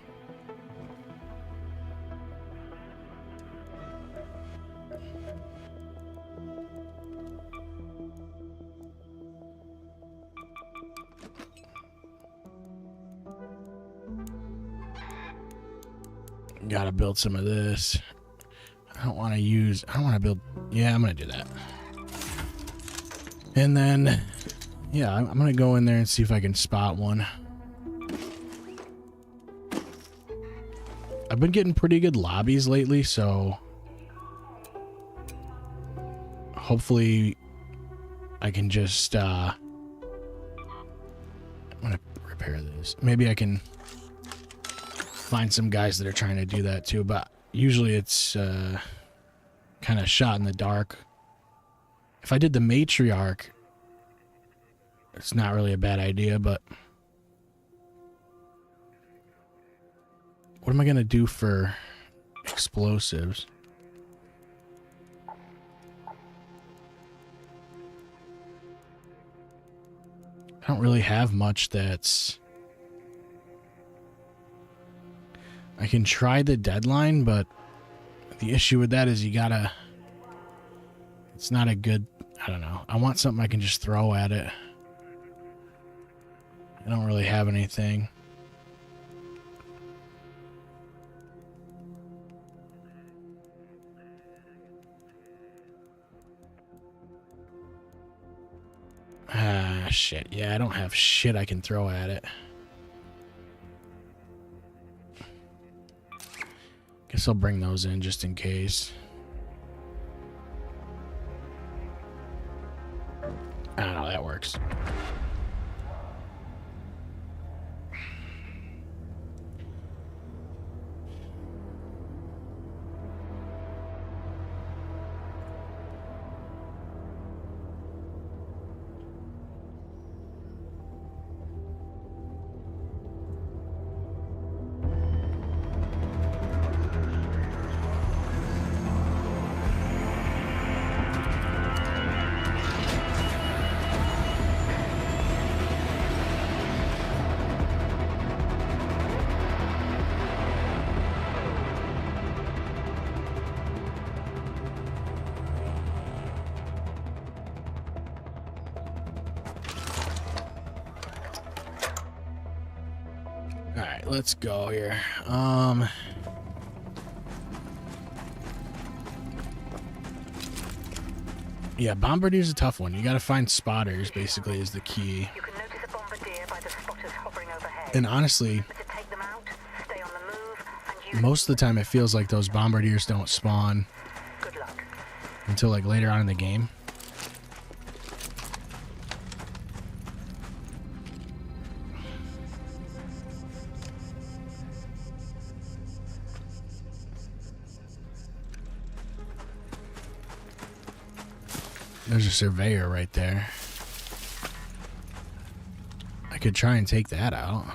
Gotta build some of this. I don't want to build... Yeah, I'm gonna do that. And then, yeah, I'm gonna go in there and see if I can spot one. I've been getting pretty good lobbies lately, so hopefully I can just I'm gonna repair this. Maybe I can find some guys that are trying to do that too, but usually it's kind of shot in the dark. If I did the matriarch, it's not really a bad idea, but what am I gonna do for explosives? I don't really have much that's... I can try the deadline, but the issue with that is you gotta... It's not a good... I don't know. I want something I can just throw at it. I don't really have anything. Ah, shit. Yeah, I don't have shit I can throw at it. Guess I'll bring those in just in case. I don't know, that works. Alright, let's go here. Yeah, bombardier's a tough one. You gotta find spotters, basically, is the key. You can notice a bombardier by the spotters hovering overhead. And honestly, But to take them out, stay on the move, and use... most of the time it feels like those bombardiers don't spawn Good luck. until like later on in the game. There's a surveyor right there. I could try and take that out.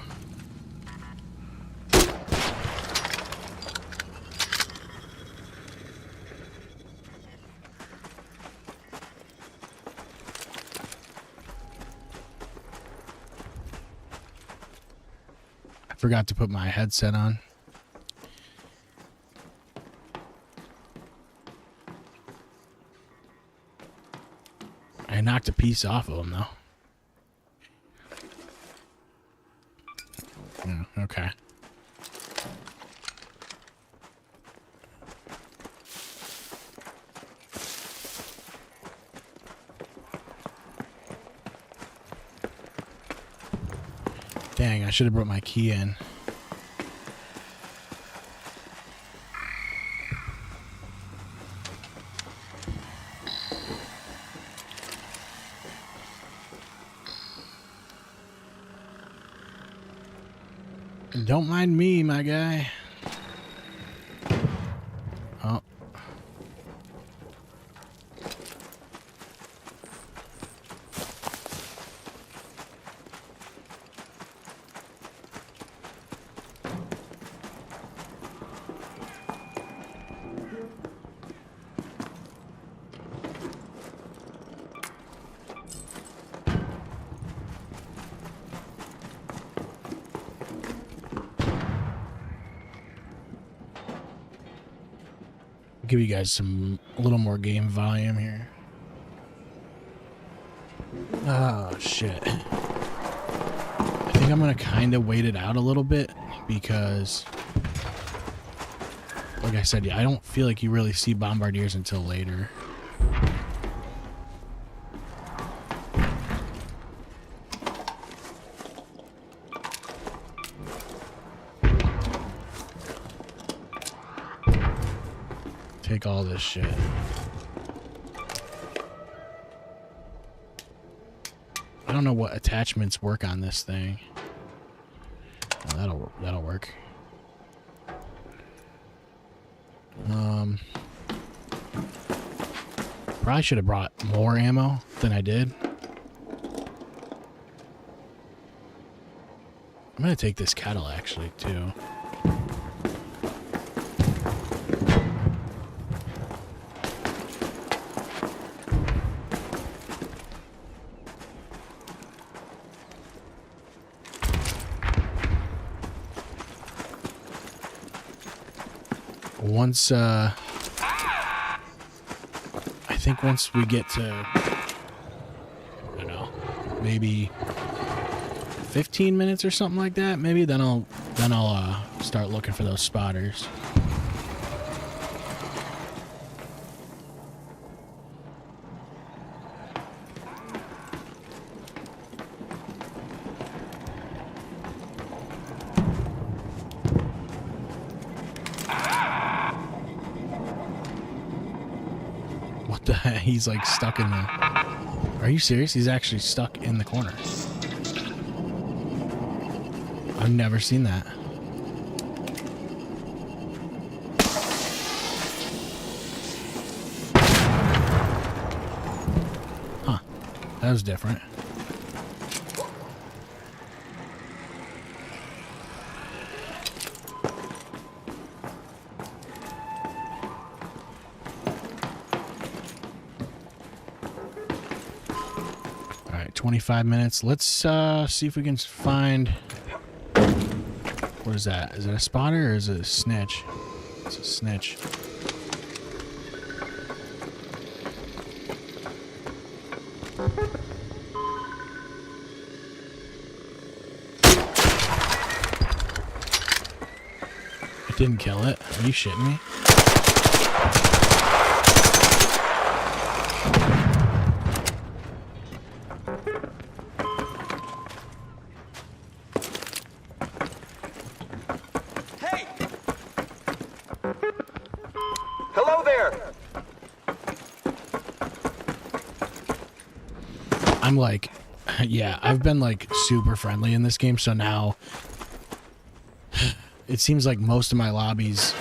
I forgot to put my headset on. I knocked a piece off of him, though. Okay. Dang, I should have brought my key in. Don't mind me, my guy. Oh. Give you guys a little more game volume here. Oh shit. I think I'm gonna kind of wait it out a little bit because, like I said, I don't feel like you really see bombardiers until later. Take all this shit. I don't know what attachments work on this thing. Oh, that'll work. Probably should have brought more ammo than I did. I'm gonna take this kettle actually too. Once, I think once we get to, I don't know, maybe 15 minutes or something like that, maybe then I'll start looking for those spotters. He's like stuck in the... Are you serious? He's actually stuck in the corner. I've never seen that. Huh. That was different. All right, 25 minutes. Let's see if we can find... What is that? Is it a spotter or is it a snitch? It's a snitch. It didn't kill it. Are you shitting me? Hello there! I'm like, yeah, I've been like super friendly in this game, so now it seems like most of my lobbies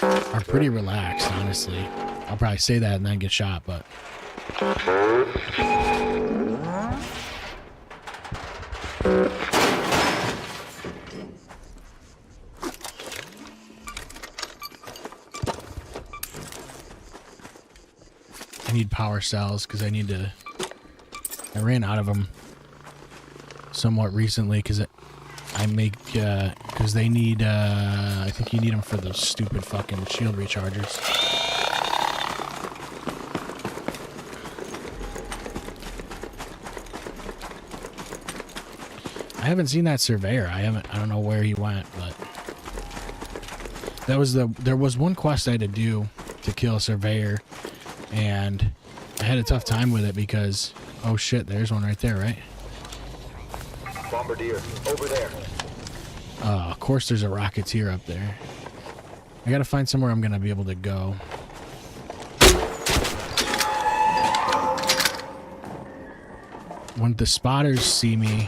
are pretty relaxed, honestly. I'll probably say that and then get shot, but... I need power cells because I need to... I ran out of them somewhat recently because I make... because they need... I think you need them for those stupid fucking shield rechargers. I haven't seen that surveyor. I don't know where he went, but... There was one quest I had to do to kill a surveyor, and I had a tough time with it because... Oh shit, there's one right there, right? Bombardier, over there. Of course there's a rocketeer up there. I gotta find somewhere I'm gonna be able to go. When the spotters see me...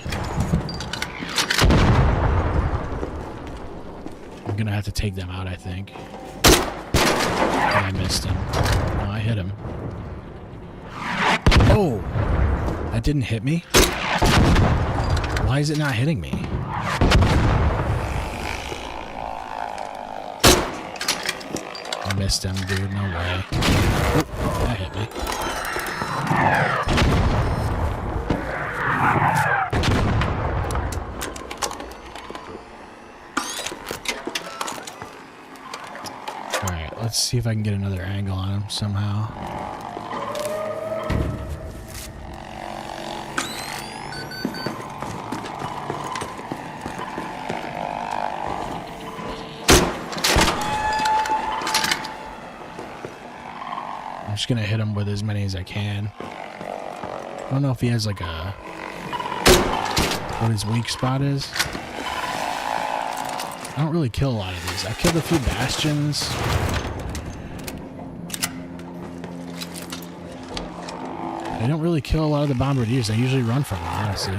I'm gonna have to take them out, I think. And I missed him. No, I hit him. Oh! That didn't hit me? Why is it not hitting me? I missed him, dude. No way. Oh, that hit me. Alright, let's see if I can get another angle on him somehow. I'm just gonna hit him with as many as I can. I don't know if he has like a... what his weak spot is. I don't really kill a lot of these. I killed a few bastions. I don't really kill a lot of the bombardiers. I usually run from them, honestly.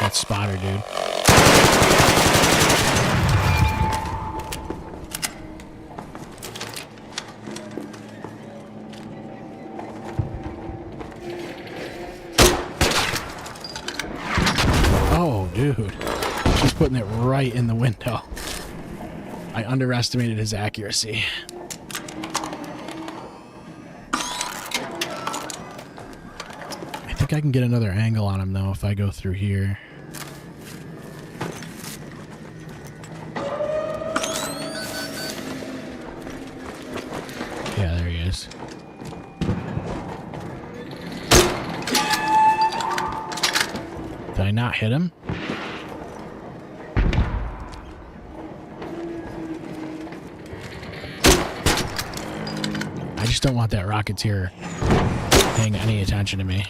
That spotter, dude. Oh, dude. She's putting it right in the window. I underestimated his accuracy. I think I can get another angle on him, though, if I go through here. Yeah, there he is. Did I not hit him? I just don't want that Rocketeer paying any attention to me.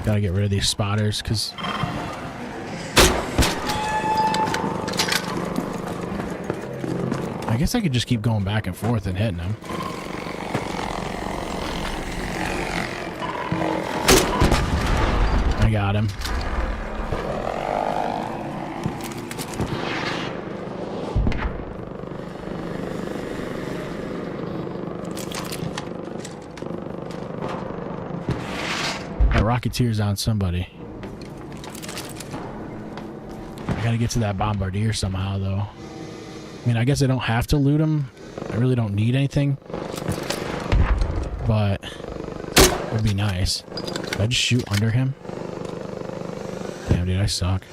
Gotta get rid of these spotters, because I guess I could just keep going back and forth and hitting them. I got him. Rocketeer's on somebody. I gotta get to that bombardier somehow, though. I mean, I guess I don't have to loot him. I really don't need anything. But it would be nice. Did I just shoot under him? Damn, dude, I suck.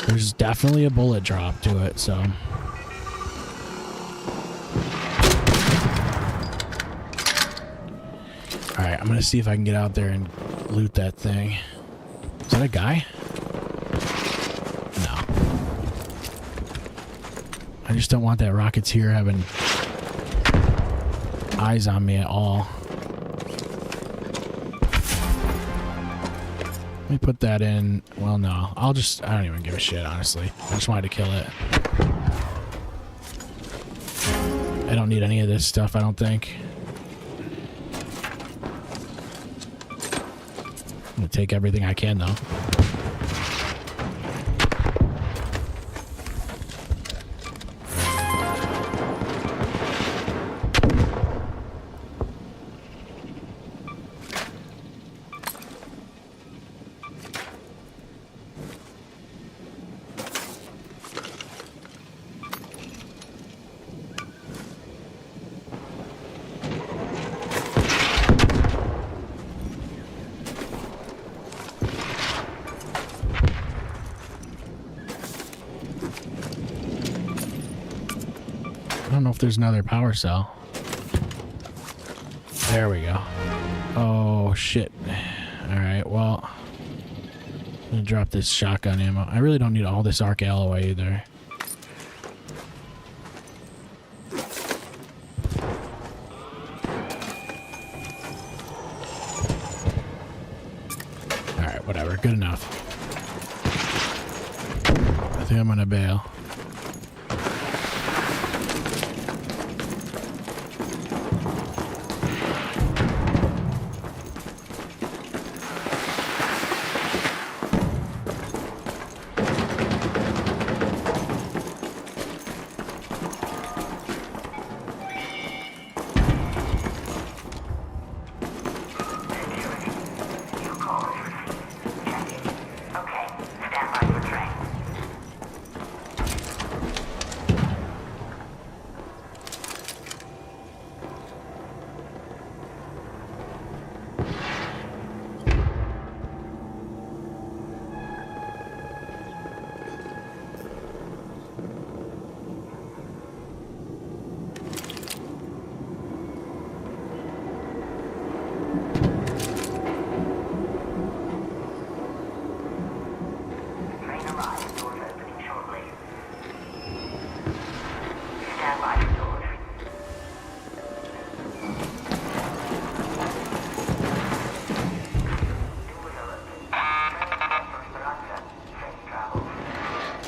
There's definitely a bullet drop to it, so... Alright, I'm gonna see if I can get out there and loot that thing. Is that a guy? No. I just don't want that Rocketeer having eyes on me at all. Let me put that in. Well, no. I don't even give a shit, honestly. I just wanted to kill it. I don't need any of this stuff, I don't think. I'm gonna take everything I can, though. I don't know if there's another power cell. There we go. Oh, shit. Alright, well, I'm gonna drop this shotgun ammo. I really don't need all this arc alloy either. Alright, whatever. Good enough. I think I'm gonna bail.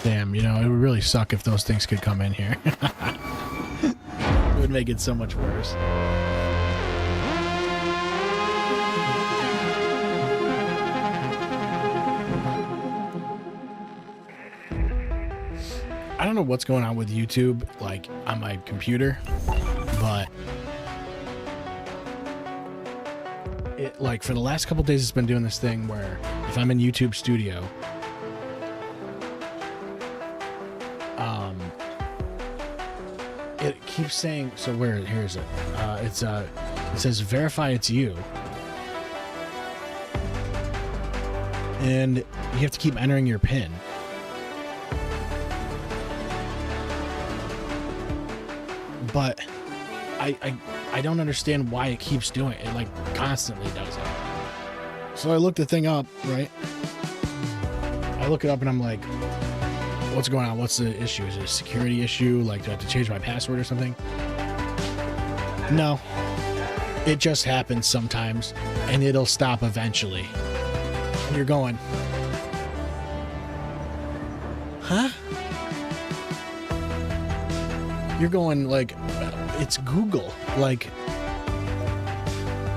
Damn, you know, it would really suck if those things could come in here. It would make it so much worse. I don't know what's going on with YouTube, like, on my computer, but it, like, for the last couple days, it's been doing this thing where if I'm in YouTube Studio, it keeps saying, so here is it? It says verify it's you. And you have to keep entering your PIN. But I don't understand why it keeps doing it. It like constantly does it. So I looked the thing up, right? I look it up and I'm like, what's going on? What's the issue? Is it a security issue? Like, do I have to change my password or something? No. It just happens sometimes, and it'll stop eventually. And you're going, huh? You're going, like, it's Google. Like,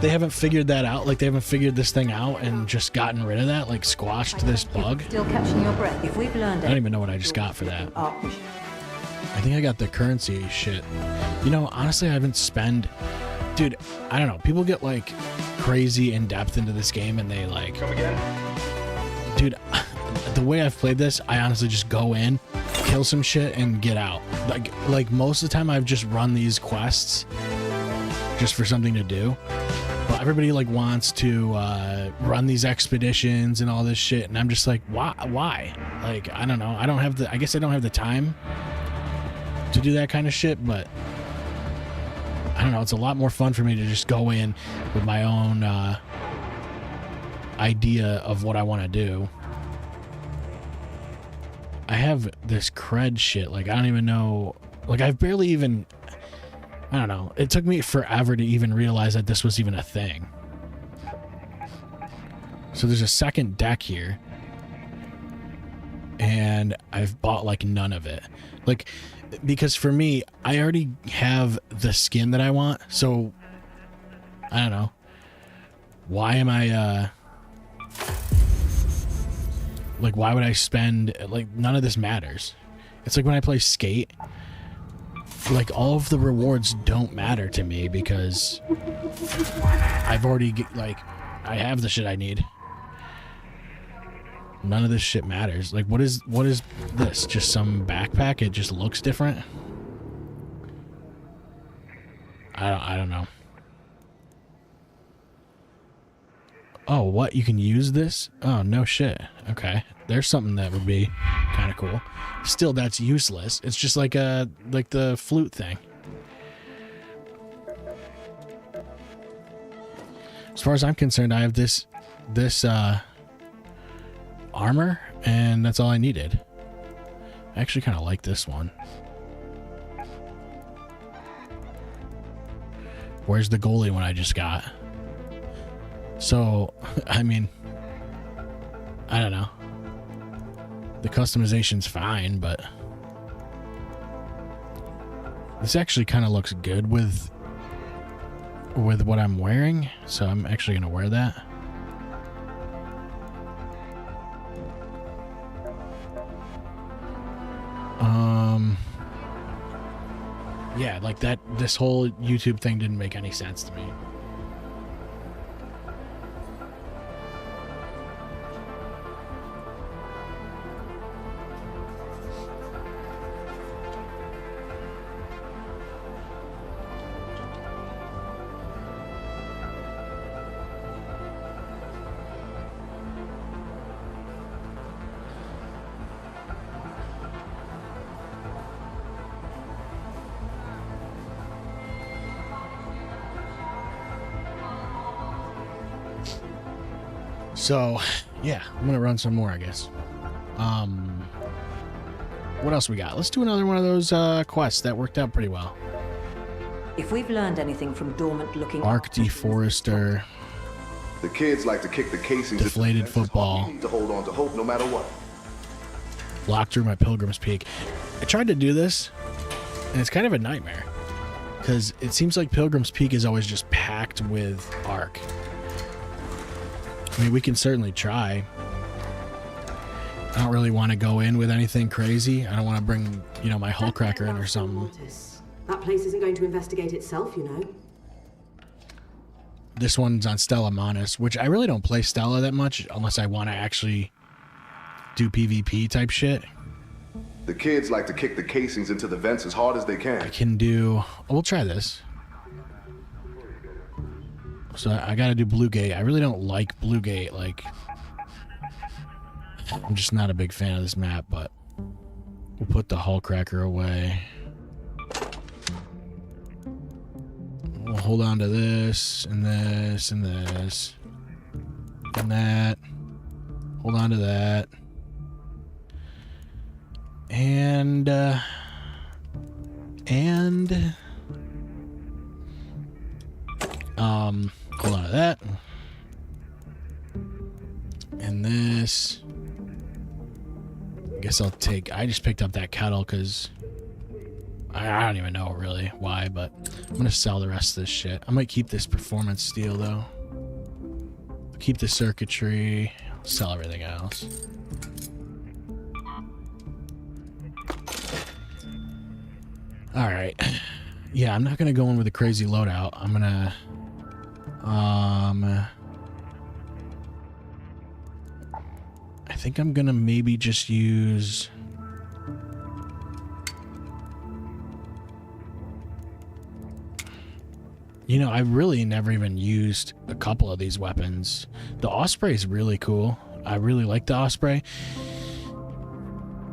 they haven't figured that out. Like, they haven't figured this thing out and just gotten rid of that, like, squashed this bug. Still catching your breath. If we've learned I don't even know what I just got for that. I think I got the currency shit. You know, honestly, I haven't spent... Dude, I don't know. People get, like, crazy in-depth into this game and they, like... Come again? Dude, the way I've played this, I honestly just go in, kill some shit, and get out. Like most of the time, I've just run these quests just for something to do. But everybody, like, wants to run these expeditions and all this shit, and I'm just like, why? Like, I don't know. I guess I don't have the time to do that kind of shit, but I don't know. It's a lot more fun for me to just go in with my own idea of what I want to do. I have this cred shit. Like, I don't even know. Like, I've barely even... I don't know. It took me forever to even realize that this was even a thing. So there's a second deck here. And I've bought, like, none of it. Like, because for me, I already have the skin that I want. So, I don't know. Why am I, like, why would I spend... Like, none of this matters. It's like when I play Skate... Like, all of the rewards don't matter to me because I've already, like, I have the shit I need. None of this shit matters. Like, what is this? Just some backpack? It just looks different? I don't know. Oh, what? You can use this? Oh, no shit. Okay. There's something that would be kind of cool. Still, that's useless. It's just like the flute thing. As far as I'm concerned, I have this armor, and that's all I needed. I actually kind of like this one. Where's the goalie one I just got? So, I mean, I don't know. The customization's fine, but this actually kind of looks good with what I'm wearing, so I'm actually gonna wear that. Yeah, like that, this whole YouTube thing didn't make any sense to me. So, yeah, I'm gonna run some more, I guess. What else we got? Let's do another one of those quests. That worked out pretty well. If we've learned anything from dormant-looking... Arc Deforester. The kids like to kick the casings. Deflated football. We need to hold on to hope no matter what. Block through my Pilgrim's Peak. I tried to do this, and it's kind of a nightmare. Because it seems like Pilgrim's Peak is always just packed with Arc. I mean, we can certainly try. I don't really want to go in with anything crazy. I don't want to bring, you know, my hull cracker in or something. That place isn't going to investigate itself, you know. This one's on Stella Monis, which I really don't play Stella that much unless I want to actually do PvP type shit. The kids like to kick the casings into the vents as hard as they I can. can do... We'll try this. So I gotta do Blue Gate. I really don't like Blue Gate. Like, I'm just not a big fan of this map, but we'll put the hull cracker away. We'll hold on to this, and this, and this, and that. Hold on to that. And hold on to that. And this. I guess I'll take... I just picked up that kettle because I don't even know really why, but I'm going to sell the rest of this shit. I might keep this performance steel, though. I'll keep the circuitry. I'll sell everything else. Alright. Yeah, I'm not going to go in with a crazy loadout. I'm going to... I think I'm gonna maybe just use... You know, I really never even used a couple of these weapons. The Osprey is really cool. I really like the Osprey.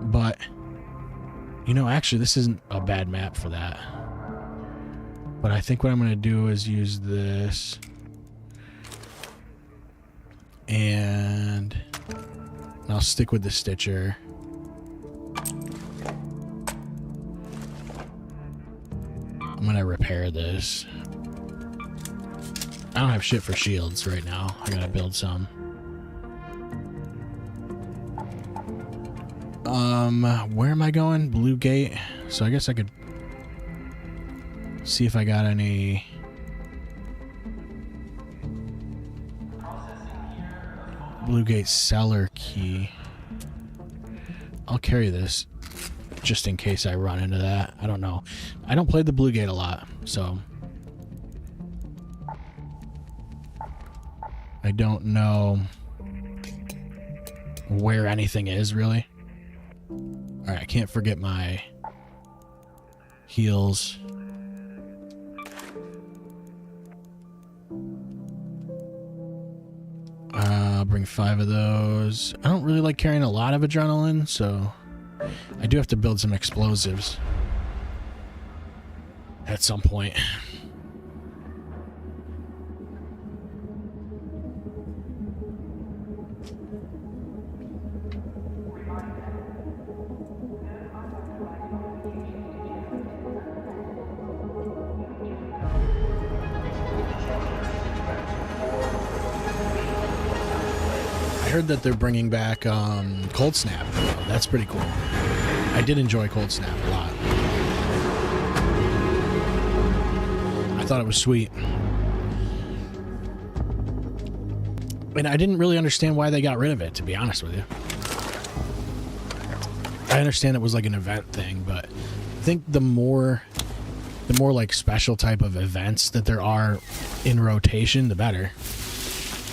But, you know, actually, this isn't a bad map for that. But I think what I'm gonna do is use this. And I'll stick with the Stitcher. I'm gonna repair this. I don't have shit for shields right now. I gotta build some. Where am I going? Blue Gate. So I guess I could see if I got any... Blue Gate cellar key. I'll carry this just in case I run into that. I don't know. I don't play the Blue Gate a lot, so I don't know where anything is really. Alright, I can't forget my heals. I'll bring 5 of those. I don't really like carrying a lot of adrenaline, so I do have to build some explosives at some point. heard that they're bringing back Cold Snap. That's pretty cool. I did enjoy Cold Snap a lot. I thought it was sweet. And I didn't really understand why they got rid of it, to be honest with you. I understand it was like an event thing, but I think the more like special type of events that there are in rotation, the better.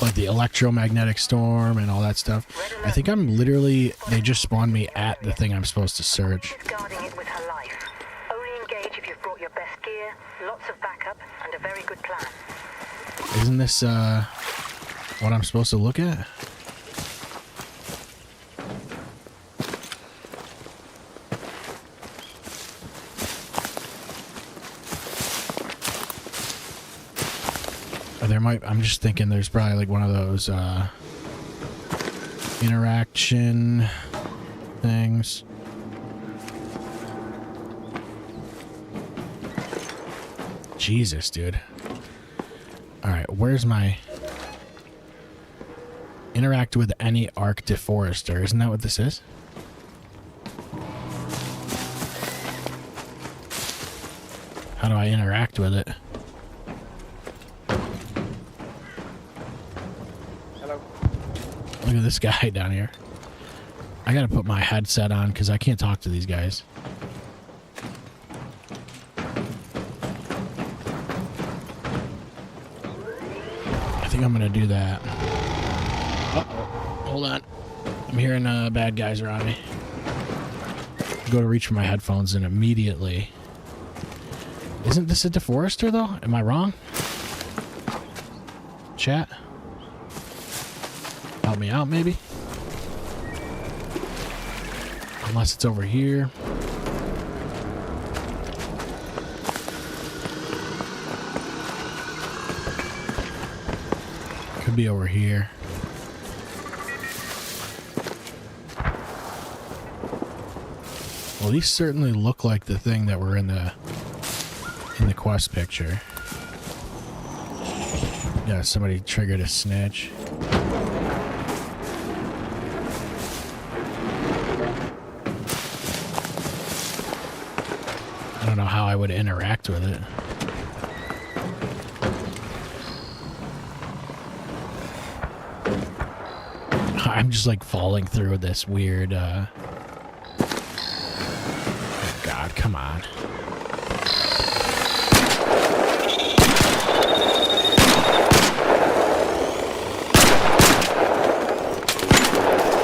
Like the electromagnetic storm and all that stuff. I think I'm literally, they just spawned me at the thing I'm supposed to search. She's guarding it with her life. Only engage if you've brought your best gear, lots of backup, and a very good plan. Isn't this what I'm supposed to look at? I'm just thinking there's probably like one of those interaction things. Jesus, dude. Alright, where's my... Interact with any Arc Deforester. Isn't that what this is? How do I interact with it? Look at this guy down here. I gotta put my headset on because I can't talk to these guys. I think I'm gonna do that. Uh-oh. Hold on. I'm hearing bad guys around me. Go to reach for my headphones and immediately... Isn't this a Deforester though? Am I wrong? Chat? Help me out, maybe? Unless it's over here. Could be over here. Well, these certainly look like the thing that were in the quest picture. Yeah, somebody triggered a snitch. I don't know how I would interact with it. I'm just like falling through this weird oh God, come on.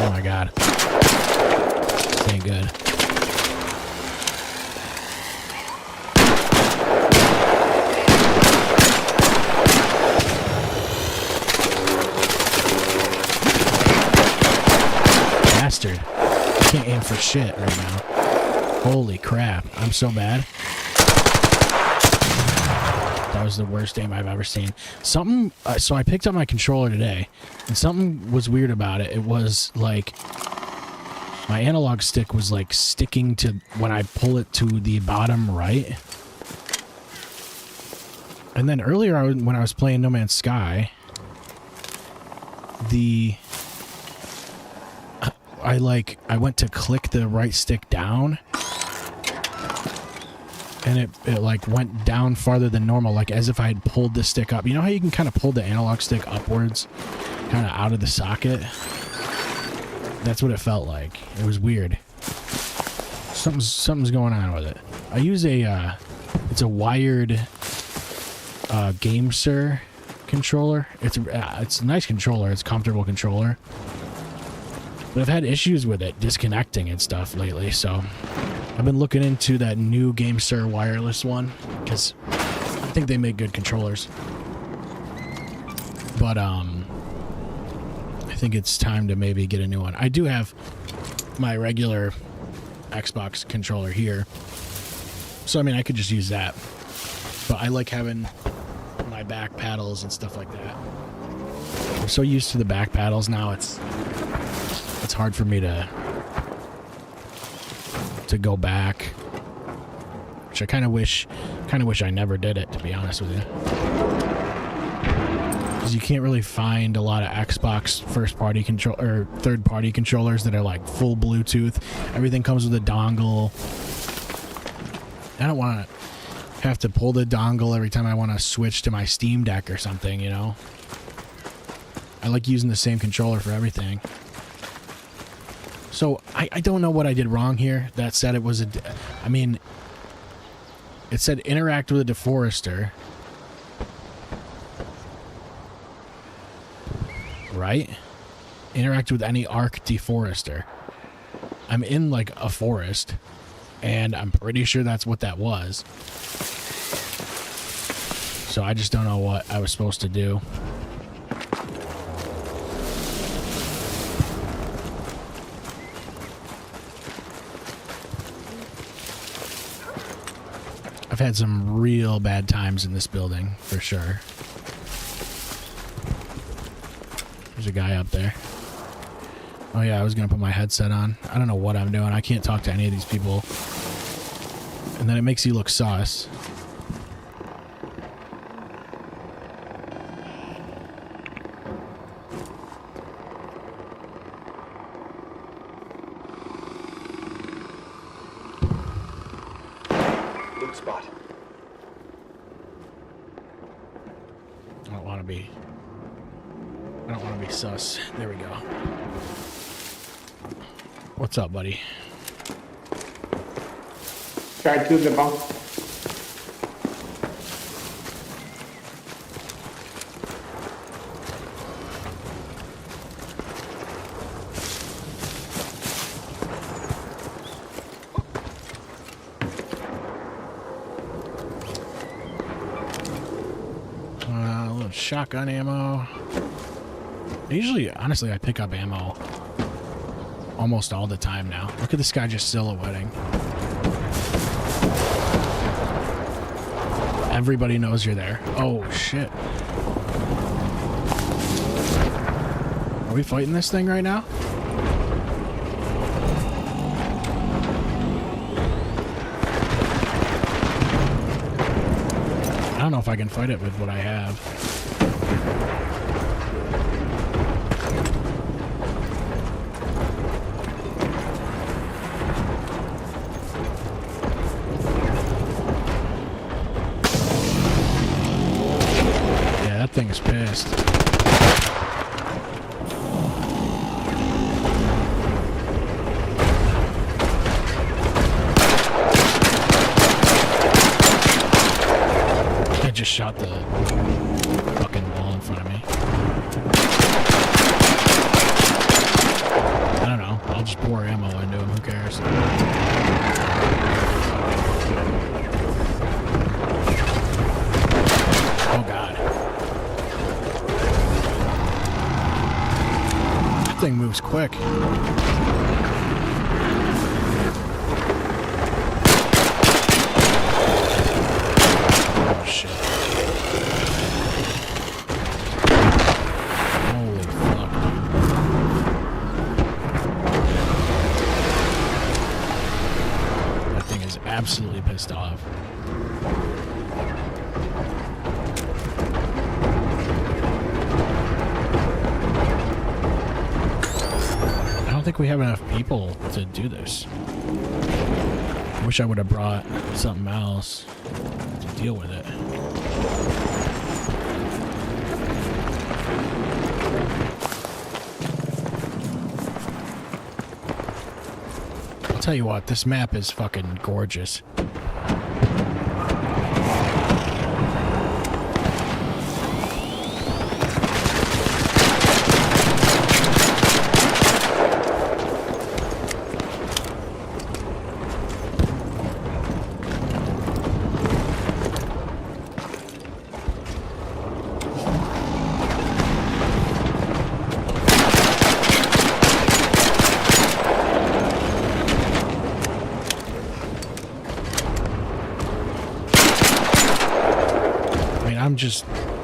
Oh my God. This ain't good. Bastard. I can't aim for shit right now. Holy crap. I'm so bad. That was the worst aim I've ever seen. Something... so I picked up my controller today, and something was weird about it. It was like... My analog stick was like sticking to... When I pull it to the bottom right. And then earlier when I was playing No Man's Sky... I went to click the right stick down, and it like went down farther than normal, like as if I had pulled the stick up. You know how you can kind of pull the analog stick upwards, kind of out of the socket? That's what it felt like. It was weird. Something's going on with it. I use it's a wired GameSir controller. It's a nice controller. It's a comfortable controller. But I've had issues with it disconnecting and stuff lately, so I've been looking into that new GameSir wireless one, because I think they make good controllers. But I think it's time to maybe get a new one. I do have my regular Xbox controller here, so I mean I could just use that. But I like having my back paddles and stuff like that. I'm so used to the back paddles now, it's hard for me to go back, which I kind of wish I never did it, to be honest with you. because you can't really find a lot of Xbox first-party control or third-party controllers that are like full Bluetooth. Everything comes with a dongle. I don't want to have to pull the dongle every time I want to switch to my Steam Deck or something, you know? I like using the same controller for everything. So, I don't know what I did wrong here. That said, it was a... I mean, it said interact with a deforester. Right? Interact with any arc deforester. I'm in, like, a forest, and I'm pretty sure that's what that was. So I just don't know what I was supposed to do. I've had some real bad times in this building, for sure. There's a guy up there. Oh yeah, I was gonna put my headset on. I don't know what I'm doing. I can't talk to any of these people. And then it makes you look sus. Loot spot. I don't want to be sus. There we go. What's up, buddy? Try to the bunk. A little shotgun ammo. Usually, honestly, I pick up ammo almost all the time now. Look at this guy just silhouetting. Everybody knows you're there. Oh, shit. Are we fighting this thing right now? I don't know if I can fight it with what I have. That thing is pissed. I just shot the fucking wall in front of me. I don't know. I'll just pour ammo into him. Who cares? Oh, God. Thing moves quick. Oh shit. Holy fuck. That thing is absolutely pissed off. I don't think we have enough people to do this. I wish I would have brought something else to deal with it. I'll tell you what, this map is fucking gorgeous.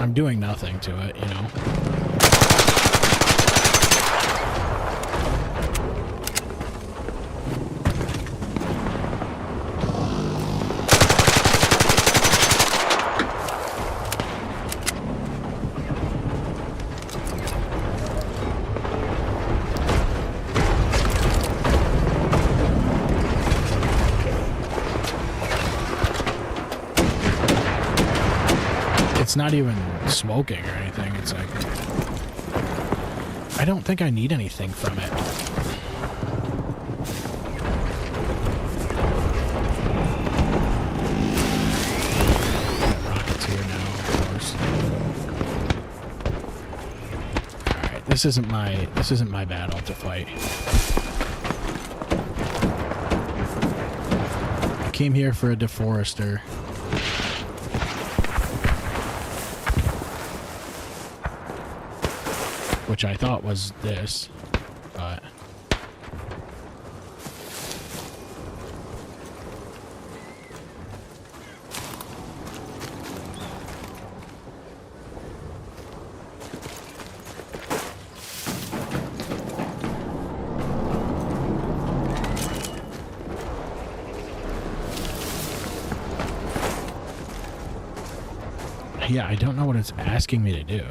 I'm doing nothing to it, you know. not even smoking or anything. It's like, I don't think I need anything from it. Got rockets here now, of course. Alright, this isn't my battle to fight. I came here for a deforester. Which I thought was this, but... Yeah, I don't know what it's asking me to do.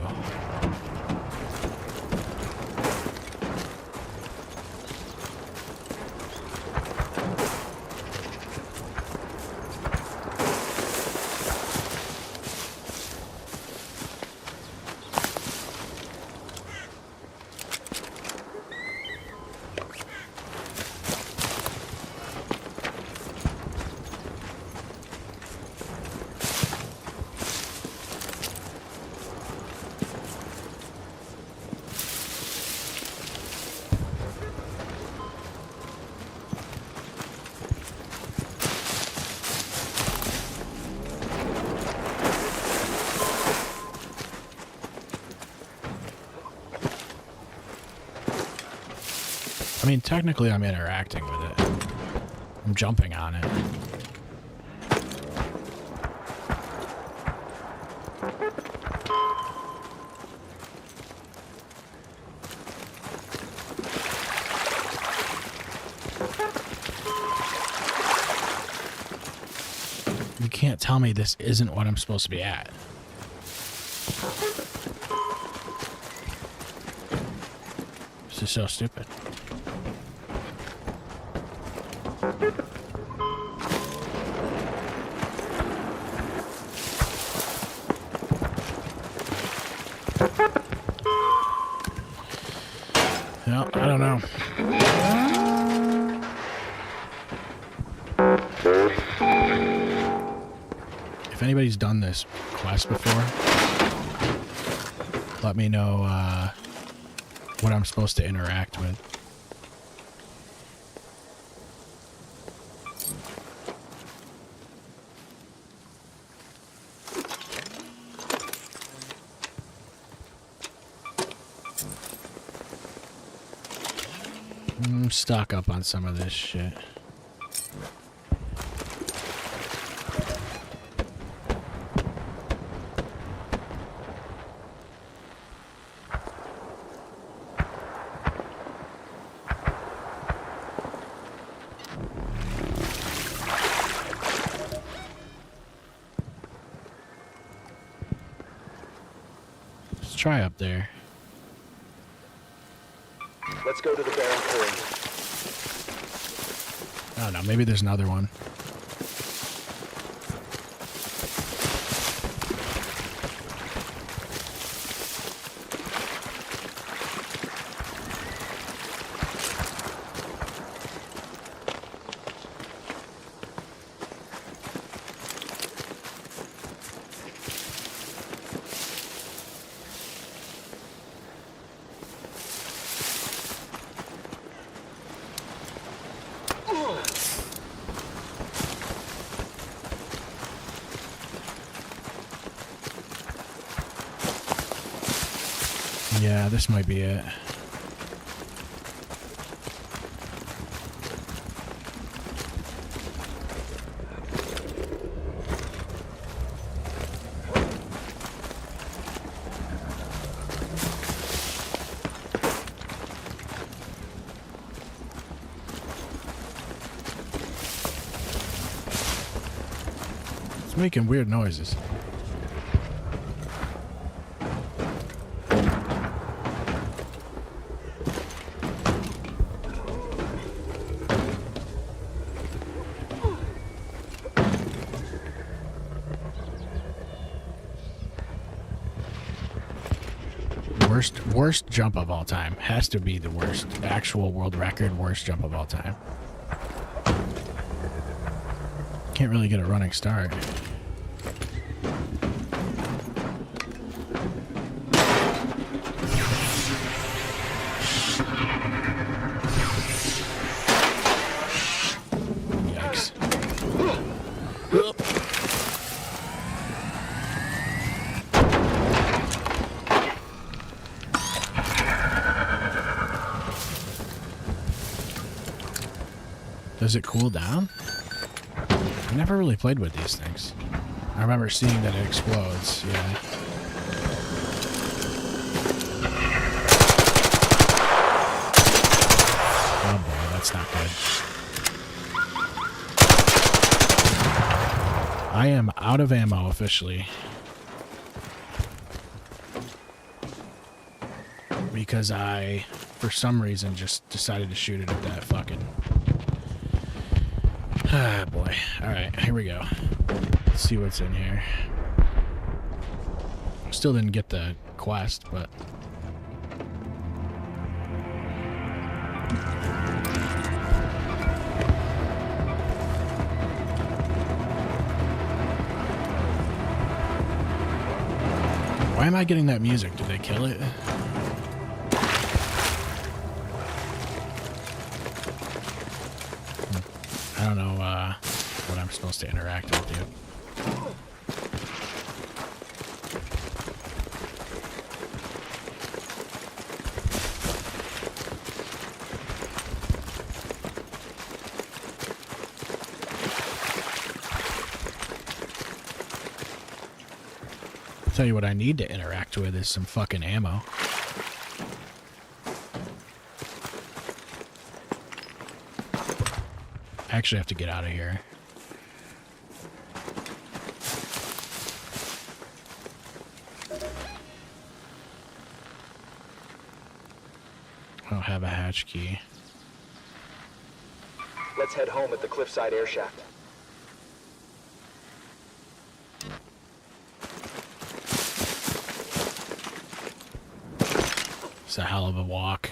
I mean, technically I'm interacting with it. I'm jumping on it. You can't tell me this isn't what I'm supposed to be at. This is so stupid. No, I don't know. If anybody's done this quest before, let me know what I'm supposed to interact with. Stock up on some of this shit. Let's try up there. Let's go to the barren point. I don't know, maybe there's another one. Yeah, this might be it. It's making weird noises. Worst jump of all time. Has to be the worst. Actual world record worst jump of all time. Can't really get a running start. Yikes. Does it cool down? I never really played with these things. I remember seeing that it explodes, yeah. Oh boy, that's not good. I am out of ammo officially. Because I, for some reason, just decided to shoot it at that fucking... Ah, boy. Alright, here we go. Let's see what's in here. Still didn't get the quest, but... Why am I getting that music? Did they kill it? I don't know what I'm supposed to interact with, dude. I'll tell you what I need to interact with is some fucking ammo. I actually have to get out of here. I don't have a hatch key. Let's head home at the cliffside air shaft. It's a hell of a walk.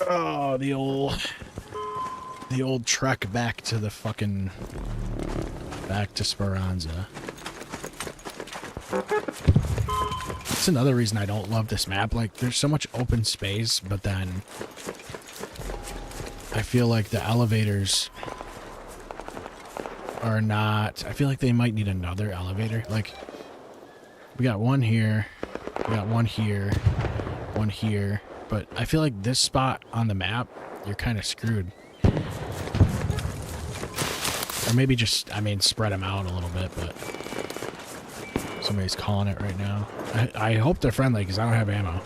Oh, the old trek back to the fucking... back to Speranza. That's another reason I don't love this map. Like, there's so much open space, but then... I feel like the elevators... are not... I feel like they might need another elevator. Like, we got one here. We got one here. One here. But I feel like this spot on the map, you're kind of screwed. Or maybe just, I mean, spread them out a little bit, but... Somebody's calling it right now. I hope they're friendly, because I don't have ammo.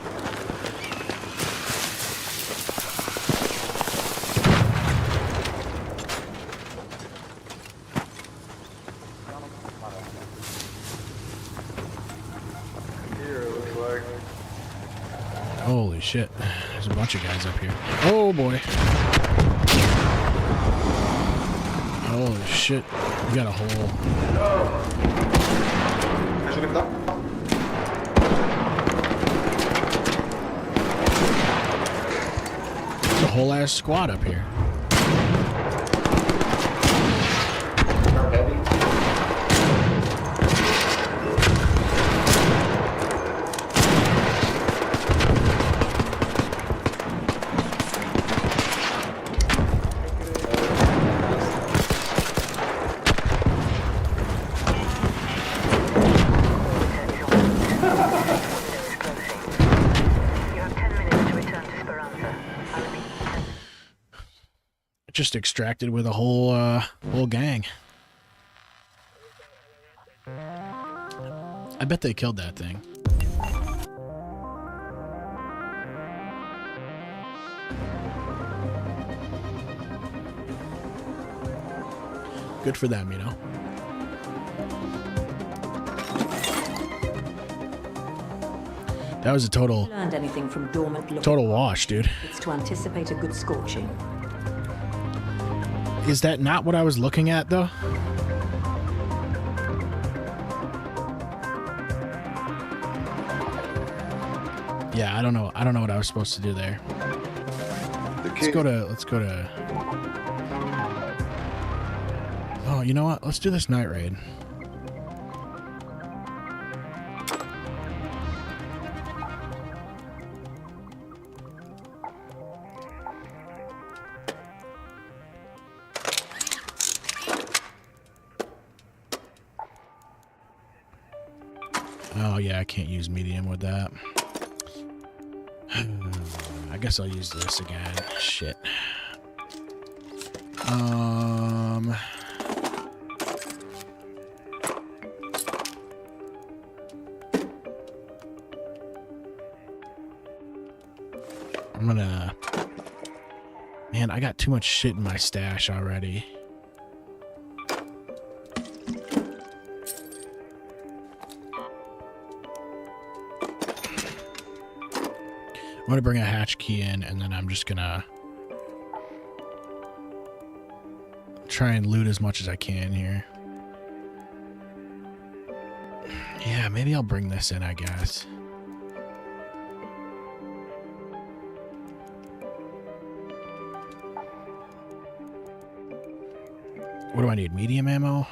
Holy shit. There's a bunch of guys up here. Oh boy. Holy shit. We got a hole. There's a whole ass squad up here. You have 10 minutes Just extracted with a whole gang. I bet they killed that thing. Good for them, you know. That was a Learned anything from dormant look? total wash, dude. It's to anticipate a good scorching. Is that not what I was looking at, though? Yeah, I don't know. I don't know what I was supposed to do there. Let's go to. Oh, you know what? Let's do this night raid. Oh yeah, I can't use medium with that. I guess I'll use this again. Shit. I'm gonna... Man, I got too much shit in my stash already. I'm gonna bring a hatch key in, and then I'm just gonna try and loot as much as I can here. Yeah, maybe I'll bring this in, I guess. What do I need? Medium ammo?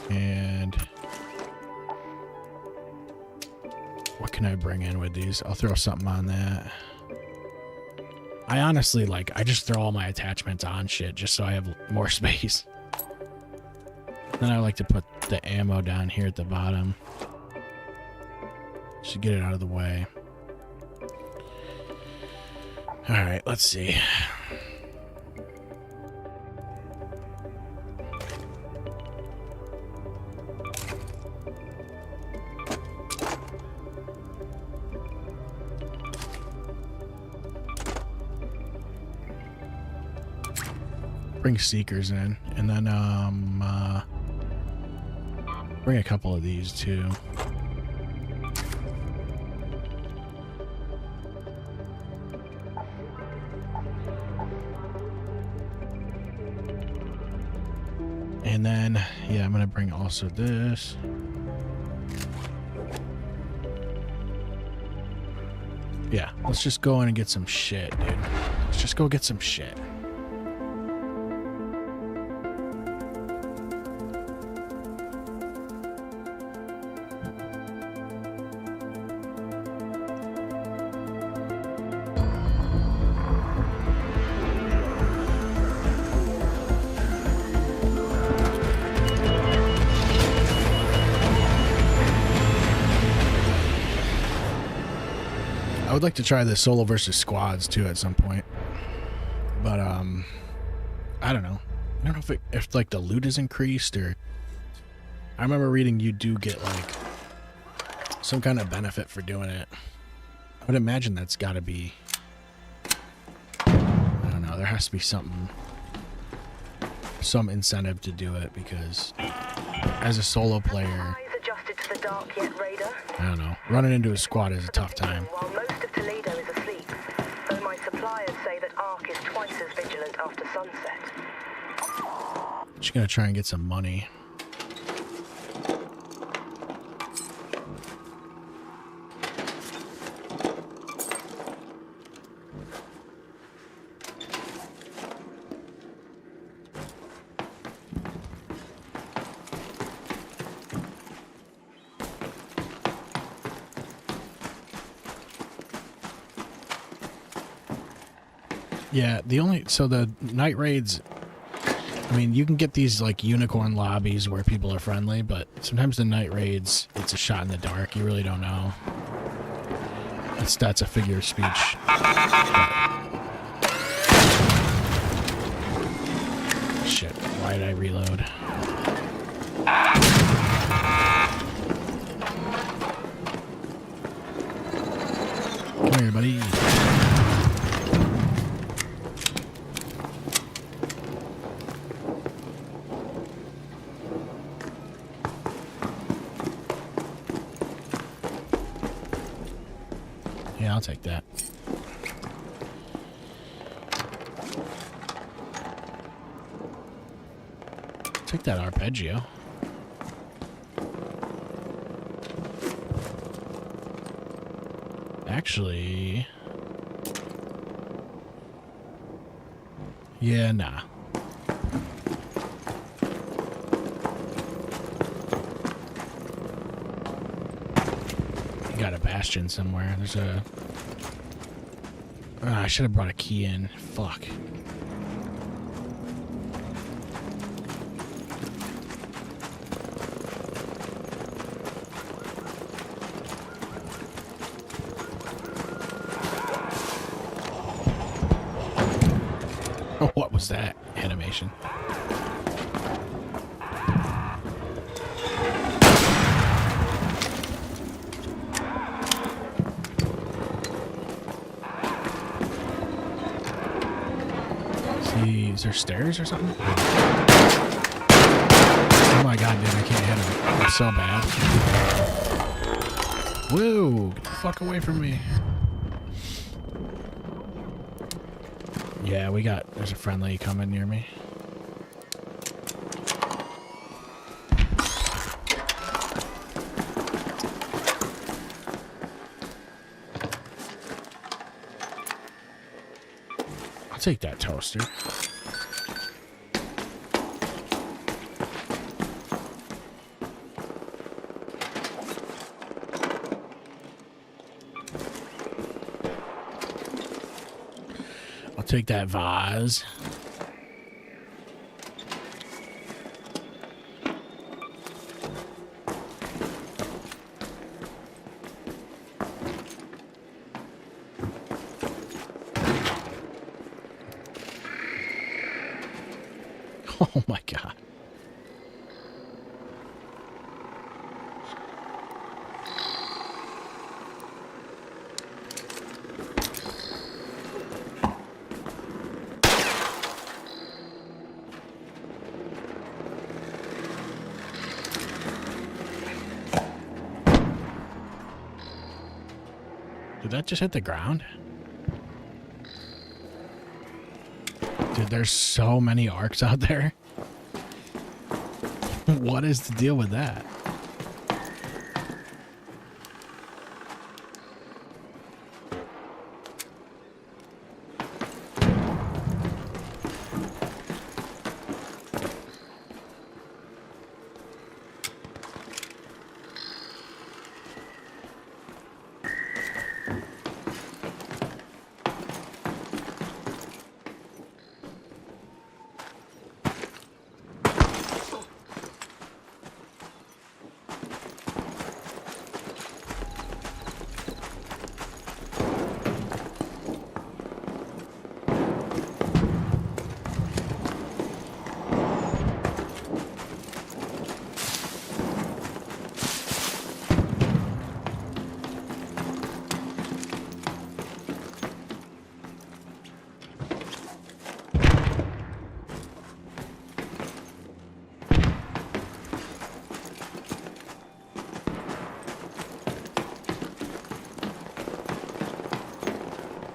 And what can I bring in with these? I'll throw something on that. I honestly, I just throw all my attachments on shit just so I have more space. Then I like to put the ammo down here at the bottom. Just to get it out of the way. Alright, let's see. Bring seekers in, and then bring a couple of these too. And then yeah, I'm gonna bring also this. Yeah, let's just go in and get some shit, dude. Let's just go get some shit. I would like to try the solo versus squads too at some point, but I don't know. I don't know if like the loot is increased, or I remember reading you do get like some kind of benefit for doing it. I would imagine that's got to be, I don't know, there has to be some incentive to do it, because as a solo player, Adjusted to the dark yet, Raider? I don't know, running into a squad is a tough time. While most of Toledo is asleep, though my suppliers say that Ark is twice as vigilant after sunset. Just gonna try and get some money. Yeah, the night raids, I mean, you can get these like unicorn lobbies where people are friendly, but sometimes the night raids, it's a shot in the dark. You really don't know. That's a figure of speech. Shit, why did I reload? Come here, buddy. Yeah, I'll take that. Take that arpeggio. Actually... yeah, nah. Got a bastion somewhere. There's a... oh, I should have brought a key in. Fuck. What was that animation? See, is there stairs or something? Oh my god, dude, I can't hit him. I'm so bad. Whoa, get the fuck away from me. Yeah, there's a friendly coming near me. I'll take that toaster. Take that vase. Oh my god. Did that just hit the ground? Dude, there's so many arcs out there. What is the deal with that?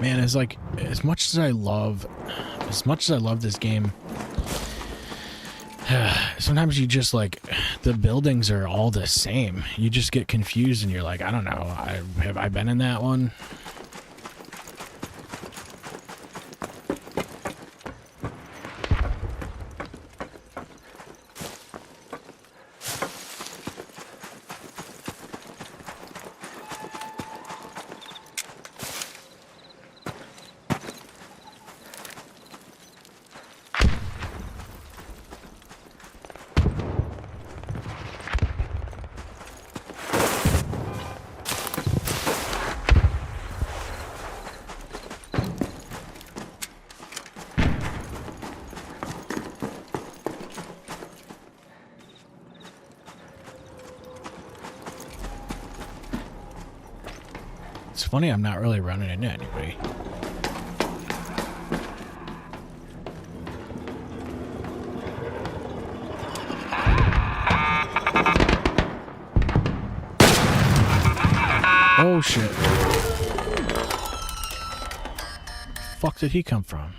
Man, it's like as much as I love this game, sometimes you just like the buildings are all the same. You just get confused and you're like, I don't know, have I been in that one? funny, I'm not really running into anybody. Oh shit. Fuck did he come from?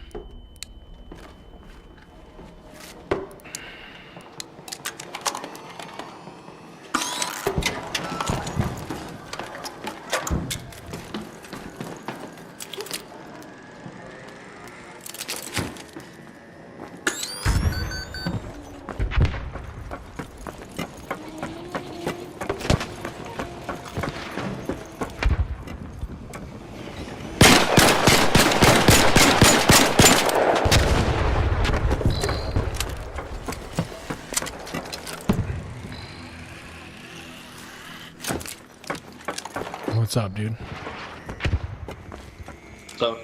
What's up, dude? So,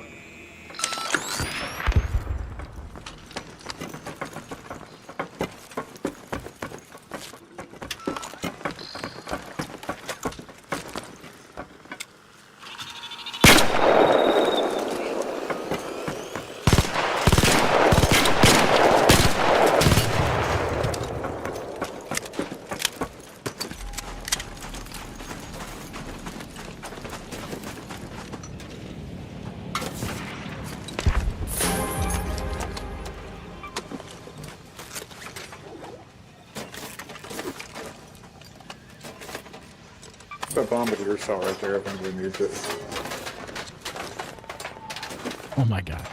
The bombardier cell right there if anybody needs it. Oh my god.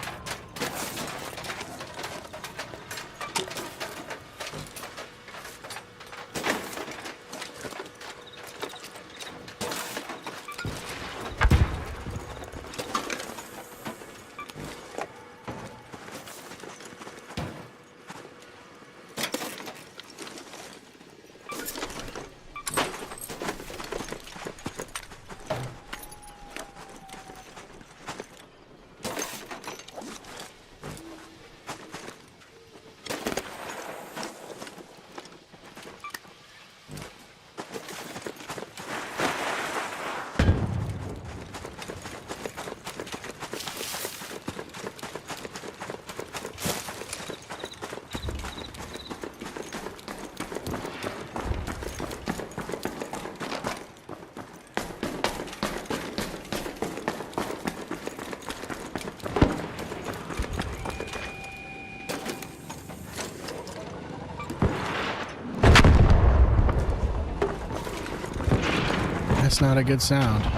That's not a good sound. I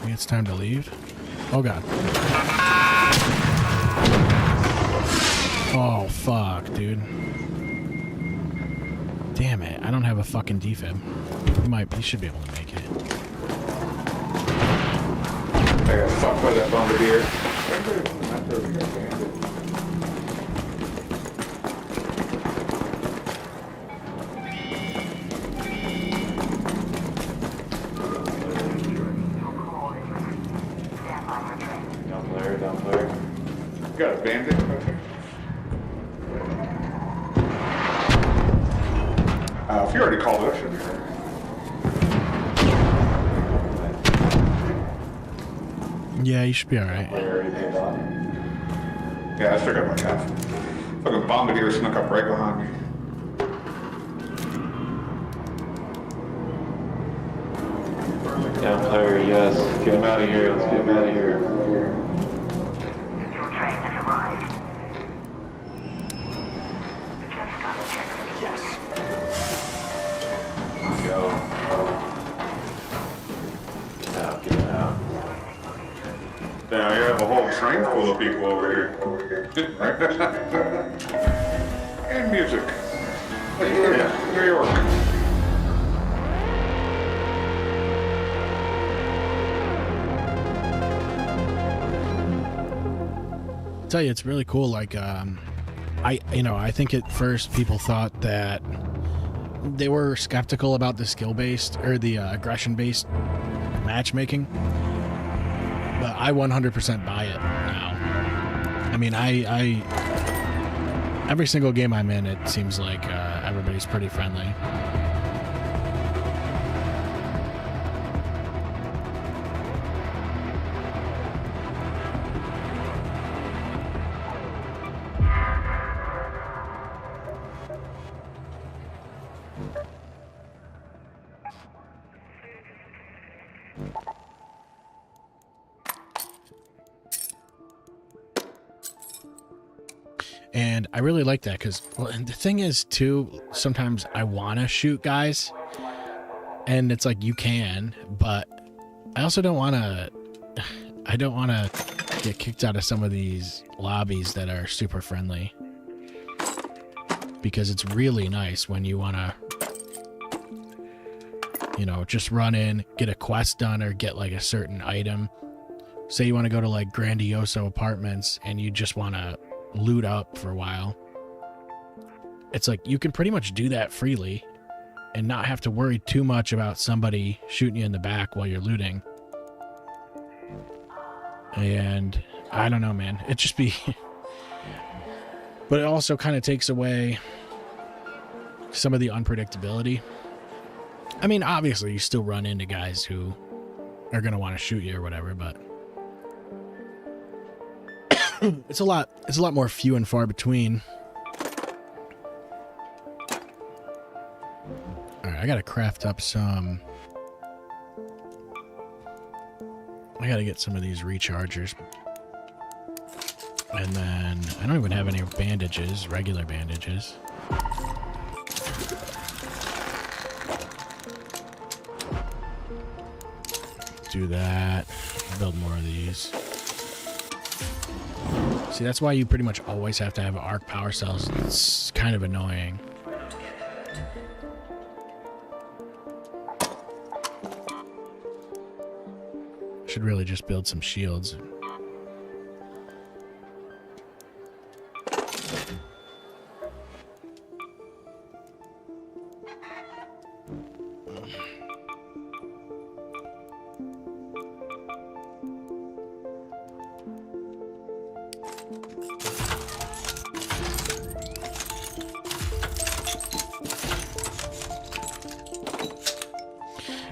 think it's time to leave. Oh god. Oh fuck, dude. Damn it, I don't have a fucking defib. You should be able to make it. I got fucked by that bombardier. down there. You got a bandit? If you already called it, should be right. Yeah, you should be alright. Yeah, I figured like that. Fucking bombardier snuck up right behind me. Down player, yes. Get him out of here. Let's get him out of here. Your train has arrived. Yes. Let's go. Get out. Now you have a whole train full of people over here. And music. Yeah, New York. Tell you, it's really cool. Like, I think at first people thought that they were skeptical about the skill-based or the aggression-based matchmaking, but I 100% buy it now. I mean, I Every single game I'm in, it seems like everybody's pretty friendly. And I really like that because, well, and the thing is, too, sometimes I want to shoot guys. And it's like, you can, but I also don't want to... I don't want to get kicked out of some of these lobbies that are super friendly. Because it's really nice when you want to, you know, just run in, get a quest done, or get, like, a certain item. Say you want to go to, like, Grandioso Apartments, and you just want to loot up for a while. It's like you can pretty much do that freely and not have to worry too much about somebody shooting you in the back while you're looting. And I don't know, man, it just be but it also kind of takes away some of the unpredictability. I mean, obviously you still run into guys who are going to want to shoot you or whatever, but it's a lot more few and far between. All right, I gotta craft up some. I gotta get some of these rechargers, and then I don't even have any bandages, regular bandages. Do that. Build more of these. See, that's why you pretty much always have to have arc power cells. It's kind of annoying. Should really just build some shields.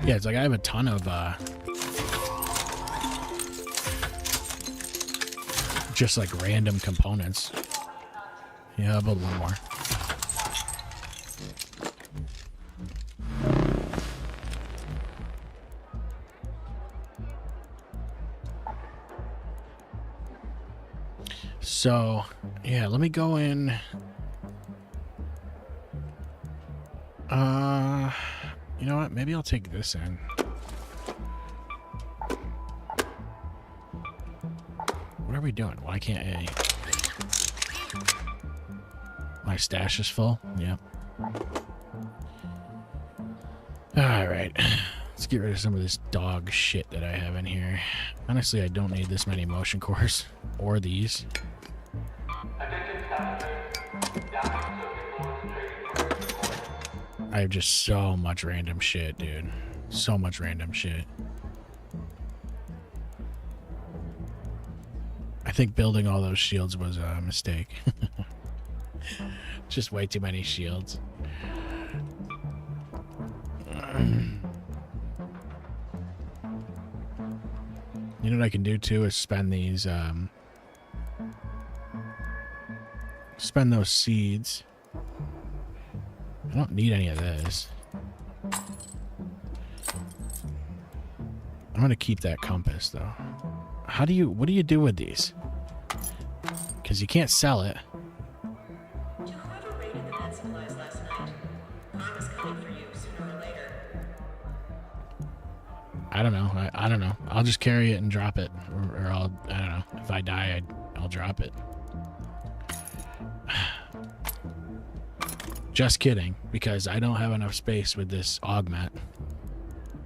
Yeah, it's like I have a ton of just like random components. Yeah, I'll build one more. So, yeah, let me go in. You know what? Maybe I'll take this in. What are we doing? Why can't I? My stash is full? Yep. Alright. Let's get rid of some of this dog shit that I have in here. Honestly, I don't need this many motion cores. Or these. I have just so much random shit, dude. So much random shit. I think building all those shields was a mistake. Just way too many shields. You know what I can do too is spend these, spend those seeds. I don't need any of this. I'm gonna keep that compass though. What do you do with these? Because you can't sell it. I don't know. I don't know. I'll just carry it and drop it. Or I don't know. If I die, I'll drop it. Just kidding, because I don't have enough space with this augment.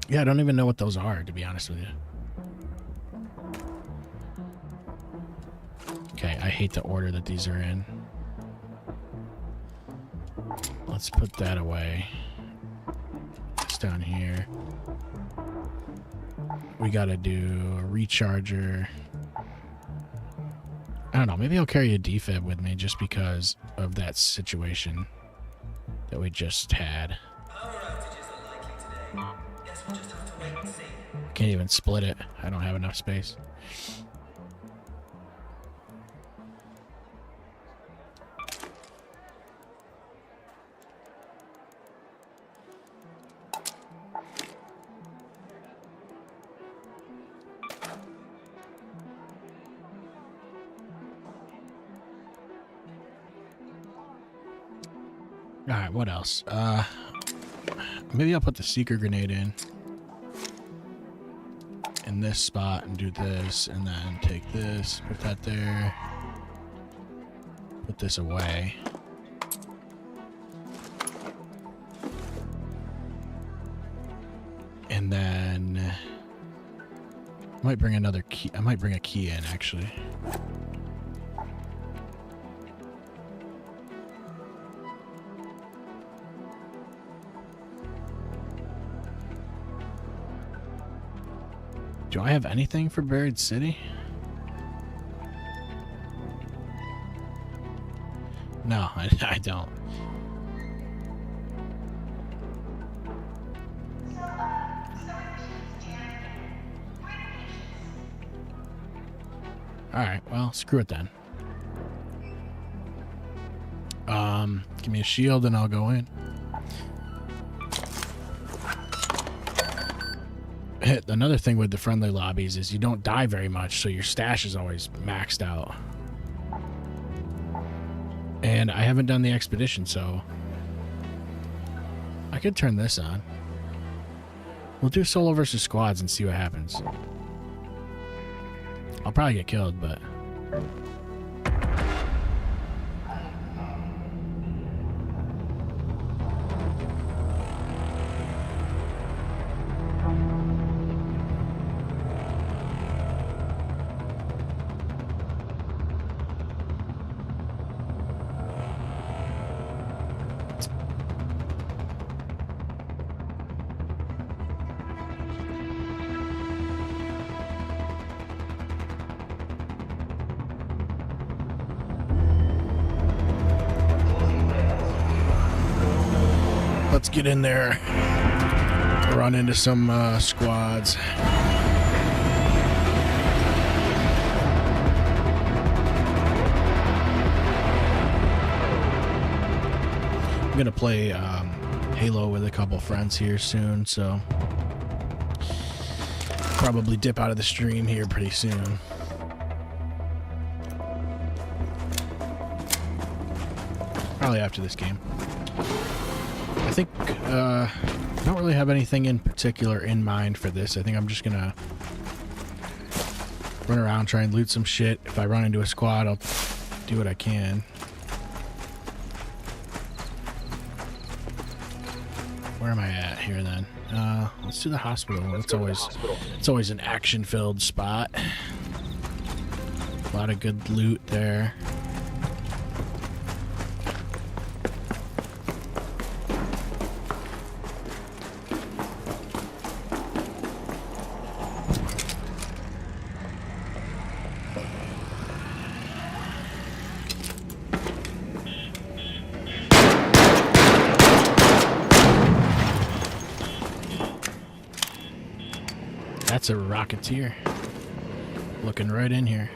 Yeah, I don't even know what those are, to be honest with you. Okay, I hate the order that these are in. Let's put that away. It's down here. We gotta do a recharger. I don't know. Maybe I'll carry a defib with me just because of that situation that we just had. Can't even split it. I don't have enough space. Alright, what else? Maybe I'll put the seeker grenade in this spot and do this, and then take this, put that there, put this away. And then I might bring another key. I might bring a key in, actually. Do I have anything for Buried City? No, I don't. Alright, well, screw it then. Give me a shield and I'll go in. Another thing with the friendly lobbies is you don't die very much, so your stash is always maxed out. And I haven't done the expedition, so I could turn this on. We'll do solo versus squads and see what happens. I'll probably get killed, but... Let's get in there, run into some squads. I'm gonna play Halo with a couple friends here soon, so probably dip out of the stream here pretty soon. Probably after this game. I think I don't really have anything in particular in mind for this. I think I'm just gonna run around, try and loot some shit. If I run into a squad, I'll do what I can. Where am I at here then? Let's do the hospital. It's always an action-filled spot. A lot of good loot there. That's a Rocketeer. Looking right in here.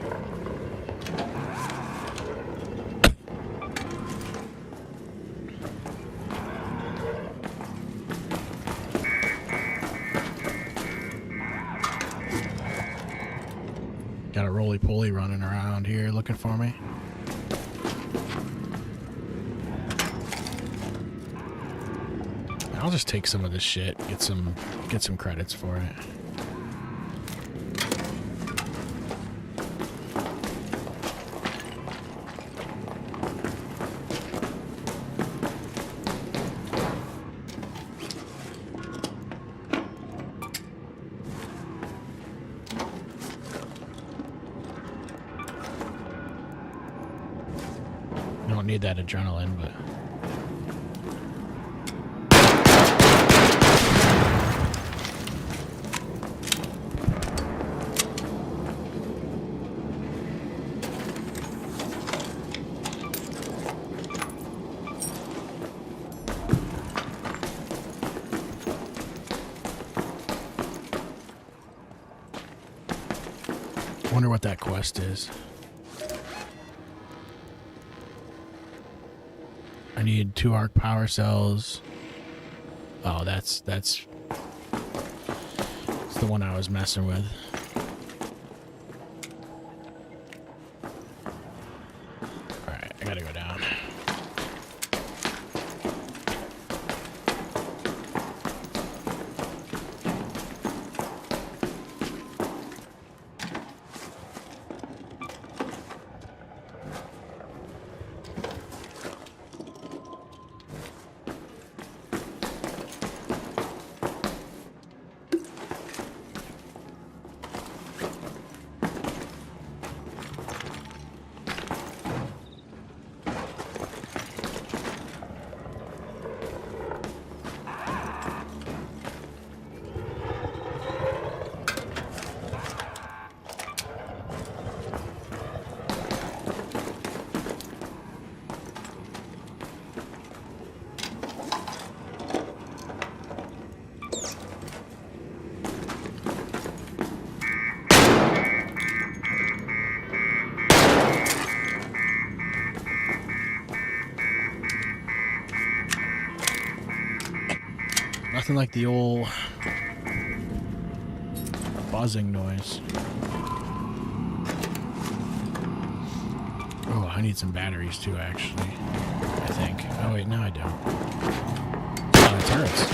Got a roly-poly running around here looking for me. I'll just take some of this shit, get some credits for it. Don't need that adrenaline, but Wonder what that quest is. I need 2 arc power cells. Oh, that's the one I was messing with. Alright, I gotta go down. Nothing like the old buzzing noise. Oh, I need some batteries too, actually. I think. Oh, wait, no, I don't. Oh, turrets.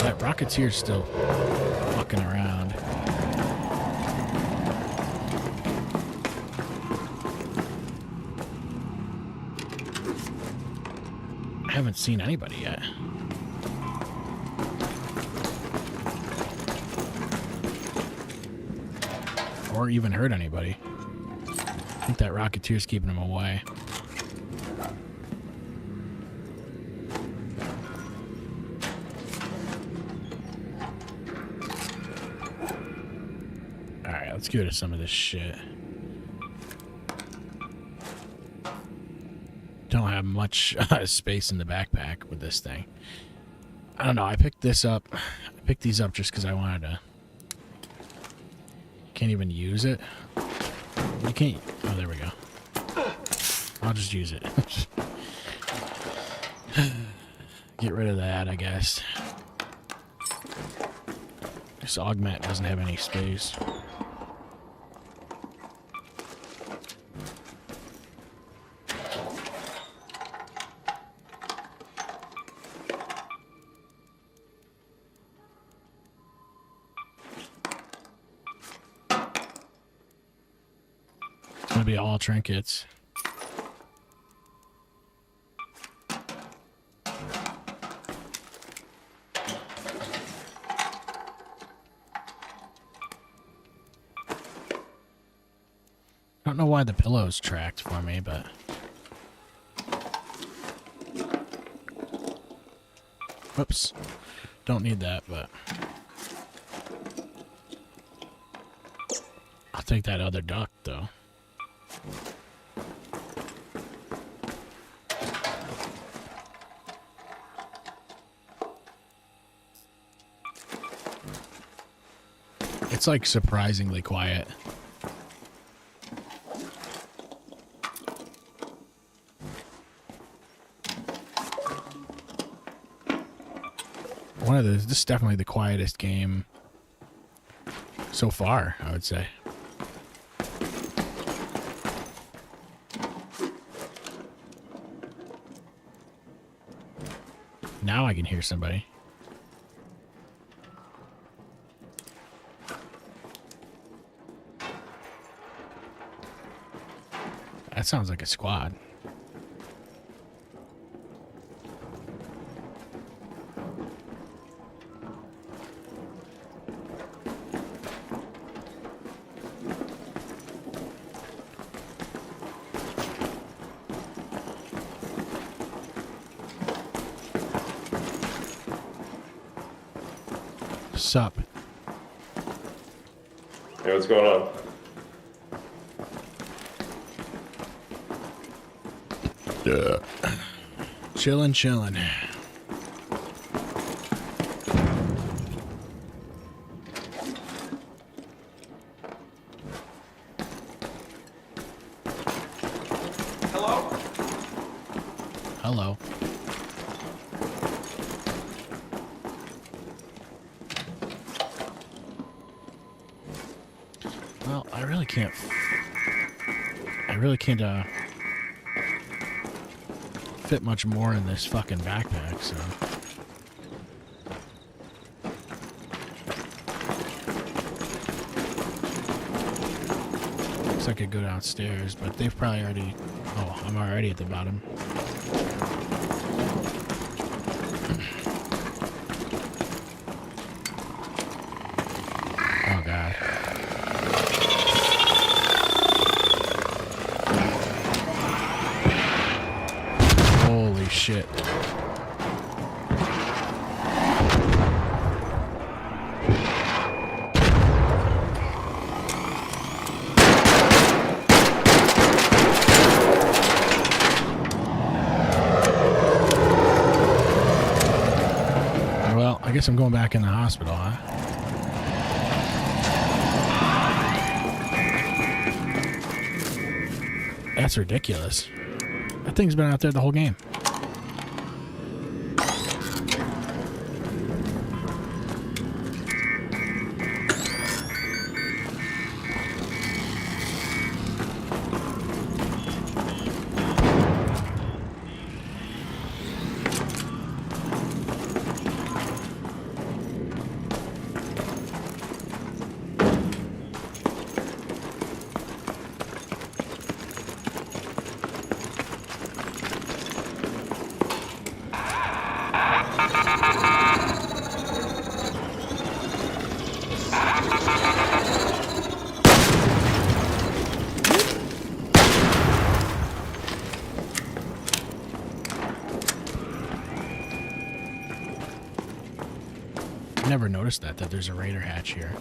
That Rocketeer's still fucking around. I haven't seen anybody yet. Or even heard anybody. I think that Rocketeer's keeping him away. Alright, let's go to some of this shit. Don't have much space in the backpack with this thing. I don't know. I picked this up. I picked these up just because I wanted to. Can't even use it. You can't. Oh, there we go. I'll just use it. Get rid of that, I guess. This augment doesn't have any space. Gonna be all trinkets. I don't know why the pillow's tracked for me, but whoops. Don't need that, but I'll take that other duck though. It's like surprisingly quiet. This is definitely the quietest game so far, I would say. Now I can hear somebody. That sounds like a squad. Sup? Hey, what's going on? Chillin'. I really can't fit much more in this fucking backpack, so. Looks like I could go downstairs, but they've probably already... Oh, I'm already at the bottom. Oh, God. Holy shit. Well, I guess I'm going back in the hospital, huh? That's ridiculous. That thing's been out there the whole game. I never noticed that there's a raider hatch here.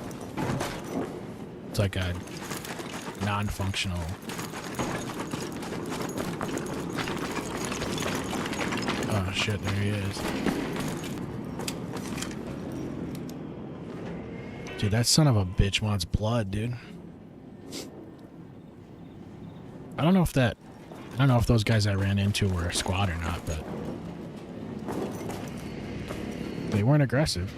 It's like a non-functional. Oh shit, there he is. Dude, that son of a bitch wants blood, dude. I don't know if those guys I ran into were a squad or not, but they weren't aggressive.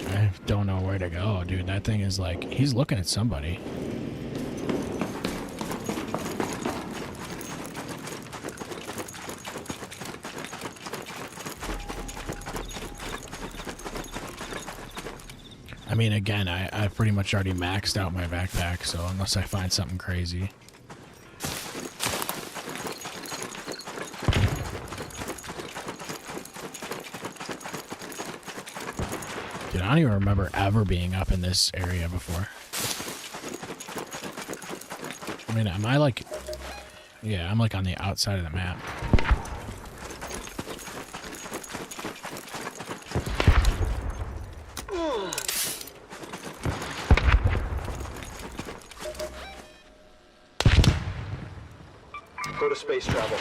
I don't know where to go, dude. That thing is like, he's looking at somebody. I mean, again, I've pretty much already maxed out my backpack, so unless I find something crazy. Dude, I don't even remember ever being up in this area before. I mean, am I like... Yeah, I'm like on the outside of the map. Go to space travel.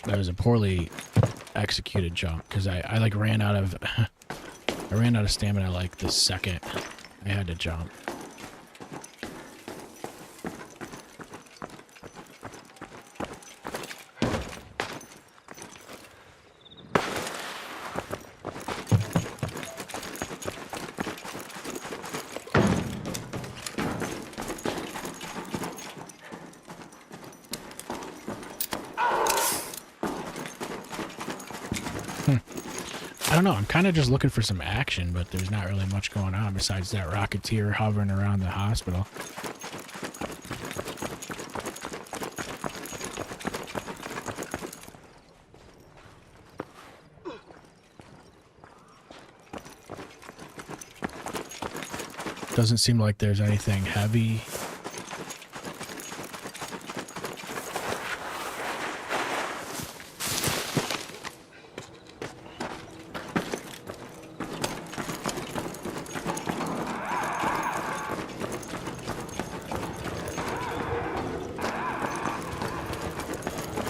That was a poorly executed jump because I like ran out of I ran out of stamina like the second I had to jump. I don't know, I'm kind of just looking for some action, but there's not really much going on besides that Rocketeer hovering around the hospital. Doesn't seem like there's anything heavy.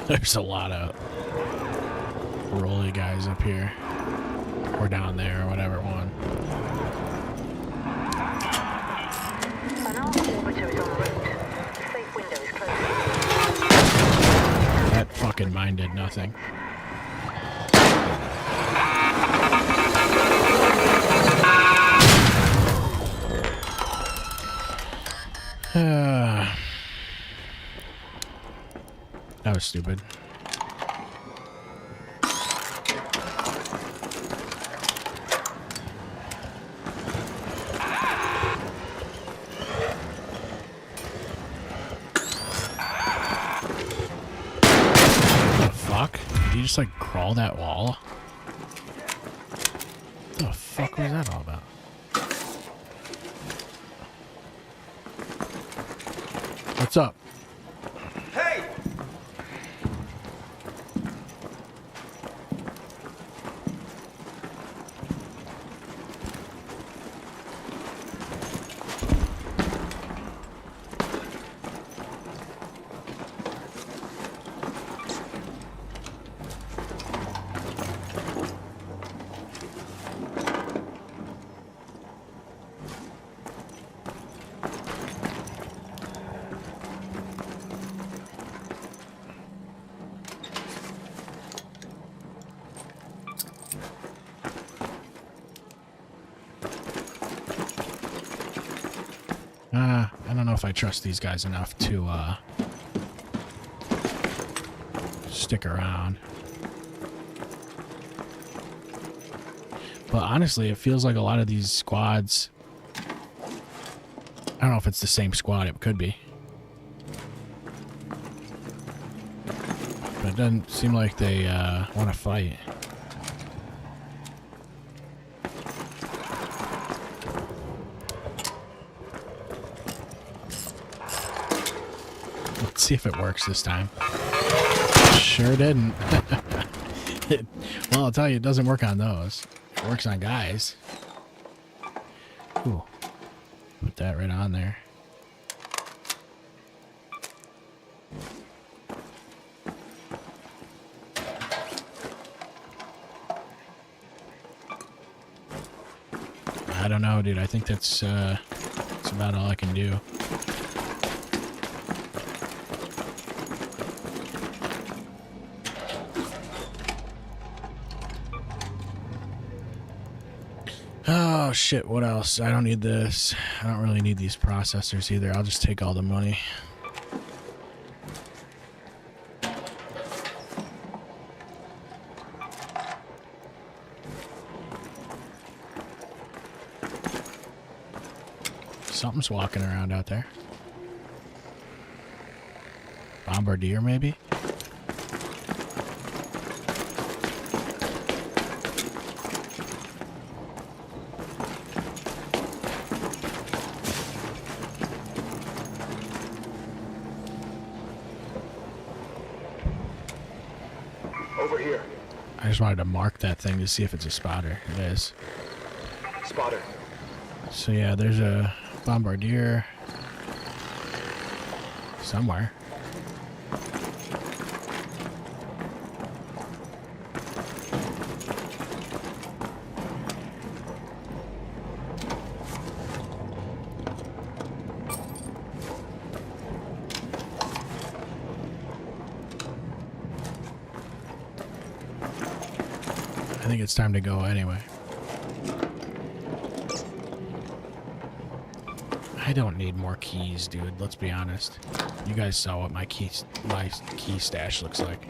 There's a lot of rolly guys up here. Or down there, or whatever one. An armed orbiter is en route. The safe window is closing. That fucking mine did nothing. That was stupid. Did you just like crawl that wall? What the fuck was that all about? What's up? Hey! I don't know if I trust these guys enough to stick around. But honestly, it feels like a lot of these squads, I don't know if it's the same squad, it could be. But it doesn't seem like they want to fight. Let's see if it works this time. Sure didn't. Well, I'll tell you, it doesn't work on those. It works on guys. Ooh. Put that right on there. I don't know, dude. I think that's about all I can do. Oh shit, what else? I don't need this. I don't really need these processors either. I'll just take all the money. Something's walking around out there. Bombardier, maybe? Over here. I just wanted to mark that thing to see if it's a spotter. It is. Spotter. So yeah, there's a bombardier somewhere. I think it's time to go anyway. I don't need more keys, dude. Let's be honest. You guys saw what my key stash looks like.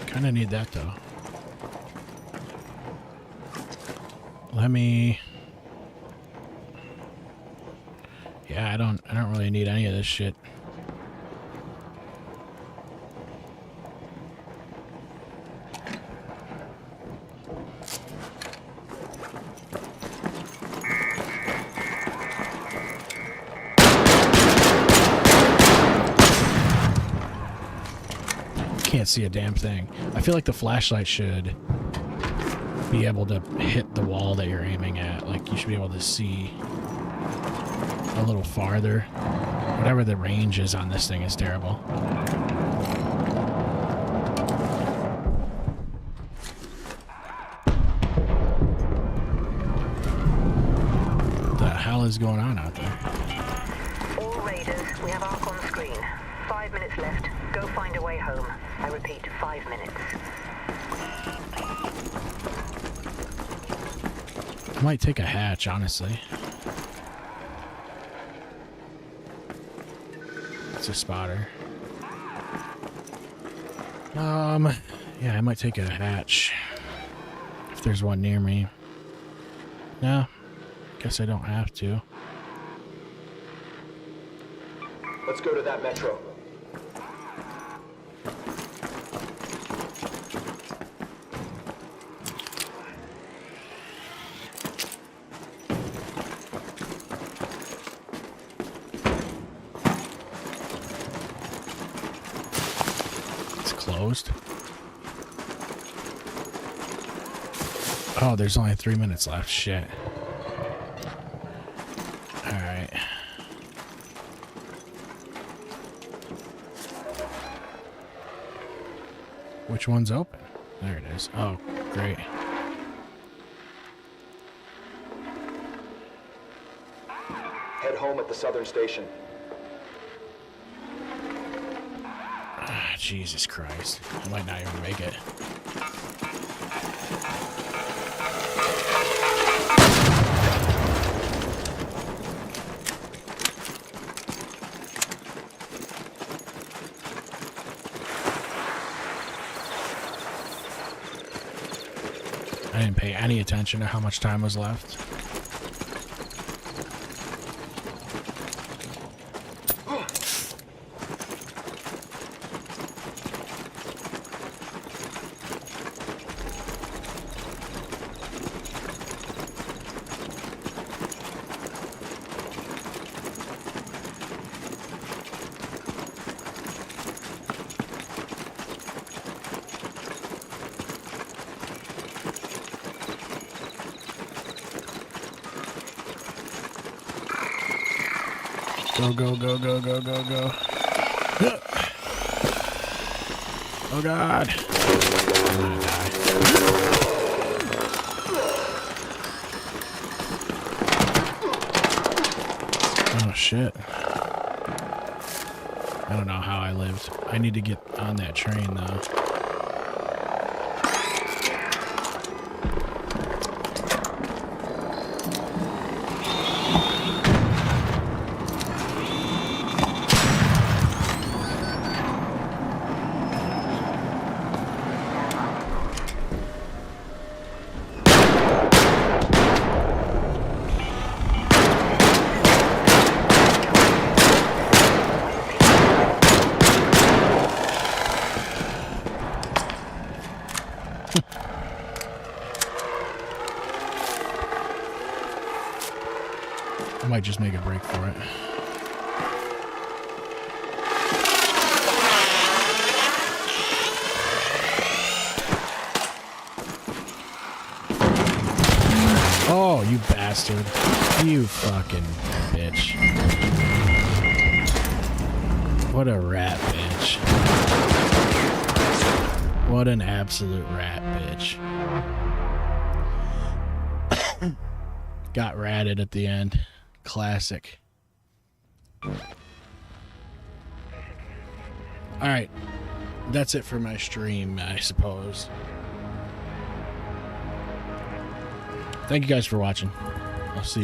Kind of need that though. Let me. Yeah, I don't really need any of this shit. Can't see a damn thing. I feel like the flashlight should be able to hit the wall that you're aiming at. Like, you should be able to see a little farther. Whatever the range is on this thing is terrible. What the hell is going on out there? All raiders, we have Ark on screen. 5 minutes left. Go find a way home. I repeat, 5 minutes. I might take a hatch, honestly. It's a spotter. Yeah, I might take a hatch. If there's one near me. No, guess I don't have to. Let's go to that metro. Closed. Oh, there's only 3 minutes left. Shit. Alright. Which one's open? There it is. Oh, great. Head home at the southern station. Jesus Christ. I might not even make it. I didn't pay any attention to how much time was left. Go, go, go, go, go, go, go. Oh, God. I'm gonna die. Oh, shit. I don't know how I lived. I need to get on that train, though. I might just make a break for it. Oh, you bastard. You fucking bitch. What a rat bitch. What an absolute rat bitch. Got ratted at the end. Classic. Alright. That's it for my stream, I suppose. Thank you guys for watching. I'll see you.